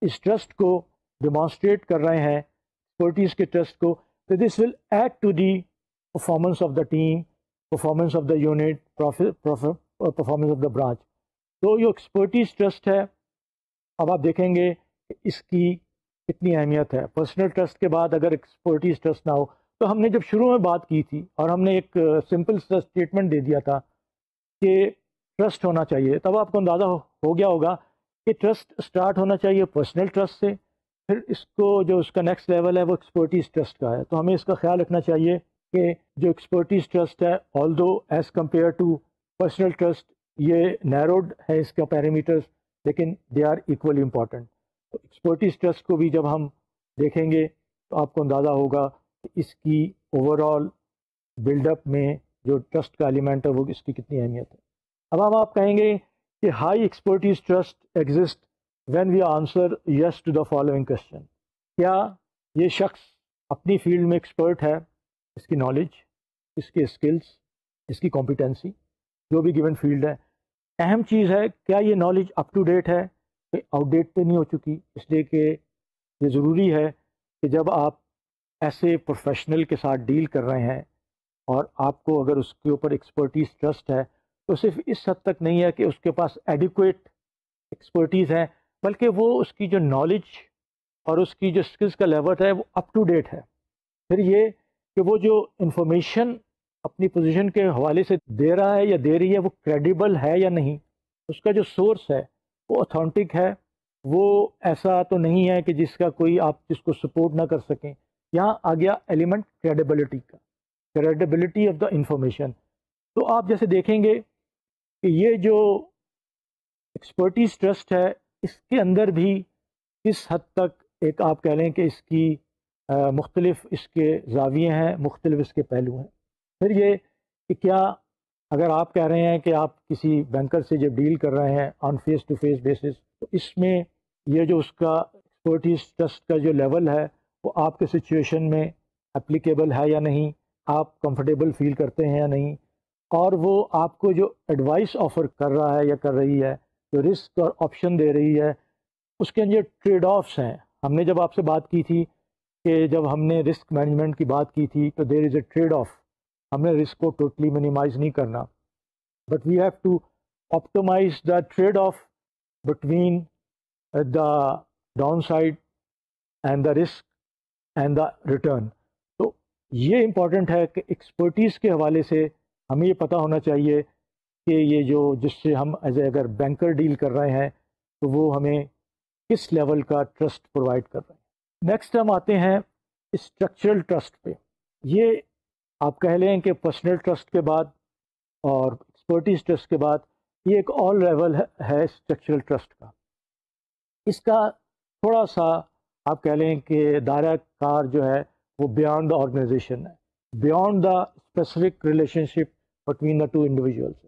اس ٹرسٹ کو ڈیمانسٹریٹ کر رہے ہیں، ایکسپرٹیز کے ٹرسٹ کو، تو this will add to the performance of the team, performance of the unit, performance of the branch. تو یہ ایکسپرٹیز ٹرسٹ ہے. اب آپ دیکھیں گے کہ اس کی کتنی اہمیت ہے. پرسنل ٹرسٹ کے بعد اگر ایکسپرٹیز ٹرسٹ نہ ہو تو ہم نے جب شروع میں بات کی تھی اور ہم نے ایک سمپل سا اسٹیٹمنٹ دے دیا تھا کہ ٹرسٹ ہونا چاہیے، تب آپ کو اندازہ ہو گیا ہوگا کہ ٹرسٹ اسٹارٹ ہونا چاہیے پرسنل ٹرسٹ سے، پھر اس کو جو اس کا نیکسٹ لیول ہے وہ ایکسپرٹیز ٹرسٹ کا ہے. تو ہمیں اس کا خیال رکھنا چاہیے کہ جو ایکسپرٹیز ٹرسٹ ہے although as compare to personal trust یہ نیروڈ ہے اس کا پیرامیٹرز، لیکن دے آر ایکولی امپورٹنٹ. تو ایکسپرٹیز ٹرسٹ کو بھی جب ہم دیکھیں گے تو آپ کو اندازہ ہوگا کہ اس کی اوور آل بلڈ اپ میں جو ٹرسٹ کا ایلیمنٹ ہے وہ اس کی کتنی اہمیت ہے. اب ہم آپ کہیں گے کہ high expertise trust exist when we answer yes to the following question. کیا یہ شخص اپنی فیلڈ میں ایکسپرٹ ہے، اس کی نالج، اس کے اسکلس، اس کی کمپیٹنسی جو بھی گیون فیلڈ ہے. اہم چیز ہے کیا یہ نالج اپ ٹو ڈیٹ ہے کہ آؤٹ ڈیٹ پہ نہیں ہو چکی. اس لیے کہ یہ ضروری ہے کہ جب آپ ایسے پروفیشنل کے ساتھ ڈیل کر رہے ہیں اور آپ کو اگر اس کے اوپر ایکسپرٹیز ٹرسٹ ہے تو صرف اس حد تک نہیں ہے کہ اس کے پاس ایڈیکویٹ ایکسپرٹیز ہے، بلکہ وہ اس کی جو نالج اور اس کی جو اسکلس کا لیول ہے وہ اپ ٹو ڈیٹ ہے. پھر یہ کہ وہ جو انفارمیشن اپنی پوزیشن کے حوالے سے دے رہا ہے یا دے رہی ہے وہ کریڈیبل ہے یا نہیں، اس کا جو سورس ہے وہ اتھینٹک ہے، وہ ایسا تو نہیں ہے کہ جس کا کوئی آپ جس کو سپورٹ نہ کر سکیں. یہاں آ گیا ایلیمنٹ کریڈیبلٹی کا، کریڈیبلٹی آف دا انفارمیشن. تو آپ جیسے دیکھیں گے کہ یہ جو ایکسپرٹیز ٹرسٹ ہے اس کے اندر بھی کس حد تک ایک آپ کہہ لیں کہ اس کی مختلف اس کے زاویے ہیں، مختلف اس کے پہلو ہیں. پھر یہ کہ کیا اگر آپ کہہ رہے ہیں کہ آپ کسی بینکر سے جب ڈیل کر رہے ہیں on face to face basis, تو اس میں یہ جو اس کا ایکسپرٹیز ٹرسٹ کا جو لیول ہے وہ آپ کے سچویشن میں اپلیکیبل ہے یا نہیں، آپ کمفرٹیبل فیل کرتے ہیں یا نہیں، اور وہ آپ کو جو ایڈوائس آفر کر رہا ہے یا کر رہی ہے، جو رسک اور آپشن دے رہی ہے، اس کے اندر ٹریڈ آفس ہیں. ہم نے جب آپ سے بات کی تھی کہ جب ہم نے رسک مینجمنٹ کی بات کی تھی تو دیر از اے ٹریڈ آف. ہم نے رسک کو ٹوٹلی منیمائز نہیں کرنا، but we have to optimize the trade off between the down side and the risk and the return. تو یہ امپورٹنٹ ہے کہ ایکسپرٹیز کے حوالے سے ہمیں یہ پتہ ہونا چاہیے کہ یہ جو جس سے ہم ایز اے اگر بینکر ڈیل کر رہے ہیں تو وہ ہمیں کس لیول کا ٹرسٹ پرووائڈ کر رہے ہیں. نیکسٹ ہم آتے ہیں اسٹرکچرل ٹرسٹ پہ. یہ آپ کہہ لیں کہ پرسنل ٹرسٹ کے بعد اور ایکسپرٹیز ٹرسٹ کے بعد یہ ایک آل لیول ہے اسٹرکچرل ٹرسٹ کا. اس کا تھوڑا سا آپ کہہ لیں کہ دائرہ کار جو ہے وہ بیانڈ دا آرگنائزیشن ہے، beyond the specific relationship between the two individuals.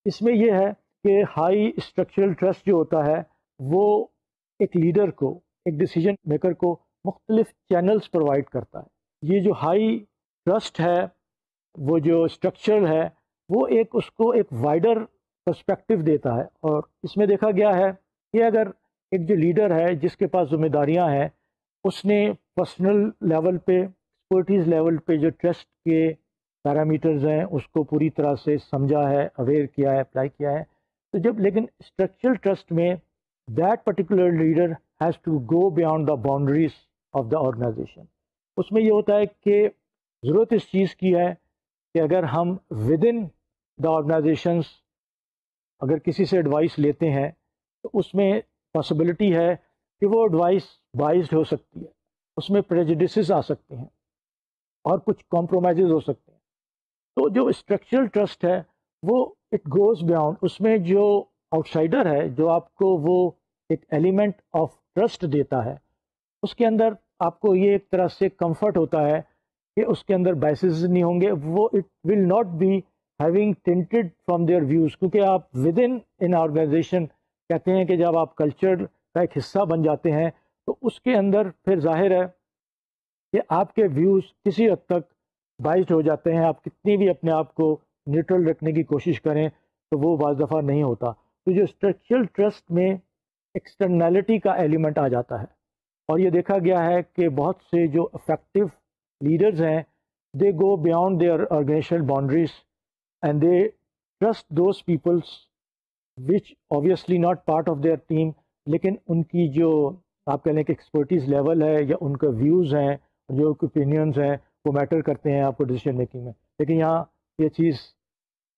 اس میں یہ ہے کہ ہائی اسٹرکچرل ٹرسٹ جو ہوتا ہے وہ ایک لیڈر کو، ایک ڈیسیجن میکر کو مختلف چینلز پرووائڈ کرتا ہے. یہ جو ہائی ٹرسٹ ہے، وہ جو اسٹرکچر ہے، وہ اس کو ایک وائڈر پرسپیکٹو دیتا ہے. اور اس میں دیکھا گیا ہے کہ اگر ایک جو لیڈر ہے جس کے پاس ذمہ داریاں ہیں، اس نے پرسنل لیول پہ، ایکسپرٹیز لیول پہ جو ٹرسٹ کے پیرامیٹرز ہیں اس کو پوری طرح سے سمجھا ہے، اویئر کیا ہے، اپلائی کیا ہے. تو جب لیکن اسٹرکچرل ٹرسٹ میں that particular leader has to go beyond the boundaries of the organization. اس میں یہ ہوتا ہے کہ ضرورت اس چیز کی ہے کہ اگر ہم ود ان دا آرگنائزیشنس اگر کسی سے ایڈوائس لیتے ہیں تو اس میں پاسبلٹی ہے کہ وہ ایڈوائس بائزڈ ہو سکتی ہے، اس میں پریجوڈسز آ سکتے ہیں اور کچھ کمپرومائزز ہو سکتے ہیں. تو جو اسٹرکچرل ٹرسٹ ہے وہ اٹ گوز بیانڈ. اس میں جو آؤٹ سائڈر ہے جو آپ کو وہ ایک ایلیمنٹ آف ٹرسٹ دیتا ہے، اس کے اندر آپ کو یہ ایک طرح سے کمفرٹ ہوتا ہے کہ اس کے اندر بائسز نہیں ہوں گے، وہ it will not be having tainted from their views. کیونکہ آپ ود ان آرگنائزیشن کہتے ہیں کہ جب آپ کلچر کا ایک حصہ بن جاتے ہیں تو اس کے اندر پھر ظاہر ہے کہ آپ کے ویوز کسی حد تک بائزڈ ہو جاتے ہیں. آپ کتنی بھی اپنے آپ کو نیوٹرل رکھنے کی کوشش کریں تو وہ بعض دفعہ نہیں ہوتا. تو جو اسٹرکچرل ٹرسٹ میں ایکسٹرنالٹی کا ایلیمنٹ آ جاتا ہے، اور یہ دیکھا گیا ہے کہ بہت سے جو افیکٹو لیڈرز ہیں they go beyond their organizational boundaries and they trust those peoples which obviously not part of their team, لیکن ان کی جو آپ کہہ لیں کہ ایکسپرٹیز لیول ہے یا ان کا ویوز ہیں، جو اوپینینز ہیں، وہ میٹر کرتے ہیں آپ کو ڈیسیشن میکنگ میں. لیکن یہاں یہ چیز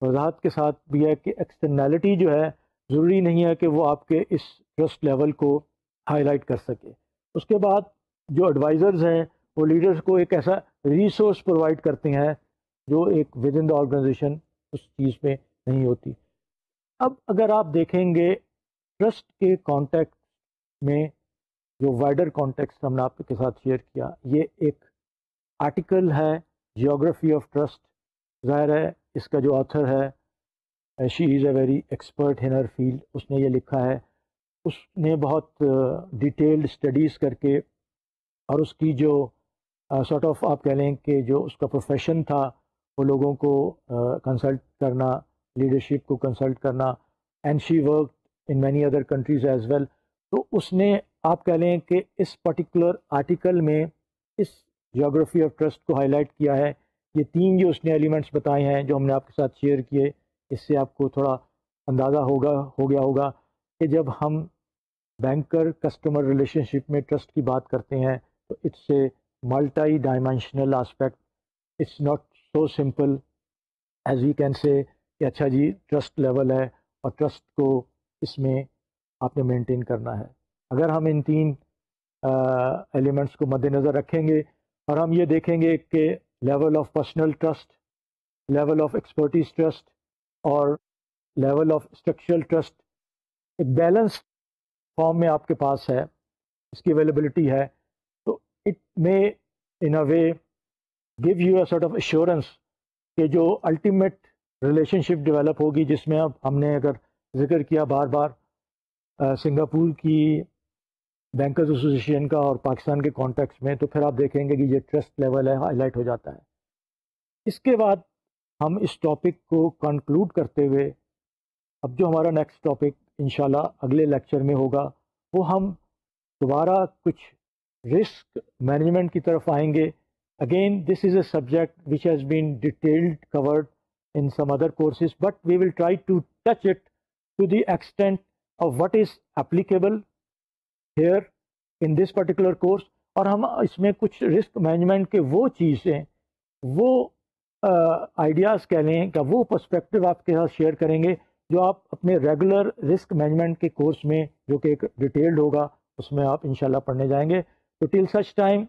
وضاحت کے ساتھ بھی ہے کہ ایکسٹرنالٹی جو ہے ضروری نہیں ہے کہ وہ آپ کے اس ٹرسٹ لیول کو ہائی لائٹ کر سکے. اس کے بعد جو ایڈوائزرز ہیں وہ لیڈرز کو ایک ایسا ریسورس پرووائڈ کرتے ہیں جو ایک ود ان دا آرگنائزیشن اس چیز میں نہیں ہوتی. اب اگر آپ دیکھیں گے ٹرسٹ کے کانٹیکٹ میں جو وائڈر کانٹیکسٹ ہم نے آپ کے ساتھ شیئر کیا، یہ ایک آرٹیکل ہے جیوگرافی آف ٹرسٹ. ظاہر ہے اس کا جو آتھر ہے she is a very expert in her field. اس نے یہ لکھا ہے، اس نے بہت ڈیٹیلڈ اسٹڈیز کر کے اور اس کی جو سارٹ آف آپ کہہ لیں کہ جو اس کا پروفیشن تھا وہ لوگوں کو کنسلٹ کرنا، لیڈرشپ کو کنسلٹ کرنا، and she work in many other countries as well. تو اس نے آپ کہہ لیں کہ اس پرٹیکولر آرٹیکل میں اس جیوگرافی آف ٹرسٹ کو ہائی لائٹ کیا ہے. یہ تین جو اس نے ایلیمنٹس بتائے ہیں جو ہم نے آپ کے ساتھ شیئر کیے، اس سے آپ کو تھوڑا اندازہ ہو گیا ہوگا کہ جب ہم بینکر کسٹمر ریلیشن شپ میں ٹرسٹ کی بات کرتے ہیں تو it's a multi dimensional aspect. It's not so simple as we can say کہ اچھا جی ٹرسٹ لیول ہے اور ٹرسٹ کو اس میں آپ نے مینٹین کرنا ہے. اگر ہم ان تین ایلیمنٹس کو مد نظر رکھیں گے اور ہم یہ دیکھیں گے کہ level of personal trust, level of expertise trust اور لیول آف اسٹرکچرل ٹرسٹ ایک بیلنس فارم میں آپ کے پاس ہے، اس کی اویلیبلٹی ہے، تو it may in a way give you a sort of assurance کہ جو الٹیمیٹ ریلیشن شپ ڈیولپ ہوگی، جس میں اب ہم نے اگر ذکر کیا بار بار سنگاپور کی بینکرز ایسوسیشن کا اور پاکستان کے کانٹیکس میں، تو پھر آپ دیکھیں گے کہ یہ ٹرسٹ لیول ہے ہائی لائٹ ہو جاتا ہے. اس کے بعد ہم اس ٹاپک کو کنکلوڈ کرتے ہوئے اب جو ہمارا نیکسٹ ٹاپک انشاءاللہ اگلے لیکچر میں ہوگا، وہ ہم دوبارہ کچھ رسک مینجمنٹ کی طرف آئیں گے. Again this is a subject which has been detailed chord in some other courses, but we will try to touch it to the extent of what is applicable here in this particular course. اور ہم اس میں کچھ risk management کے وہ چیزیں، وہ ideas کہہ لیں کہ وہ پرسپیکٹو آپ کے ساتھ شیئر کریں گے جو آپ اپنے ریگولر رسک مینجمنٹ کے کورس میں، جو کہ ایک ڈیٹیلڈ ہوگا، اس میں آپ انشاءاللہ پڑھنے جائیں گے. تو ٹل سچ ٹائم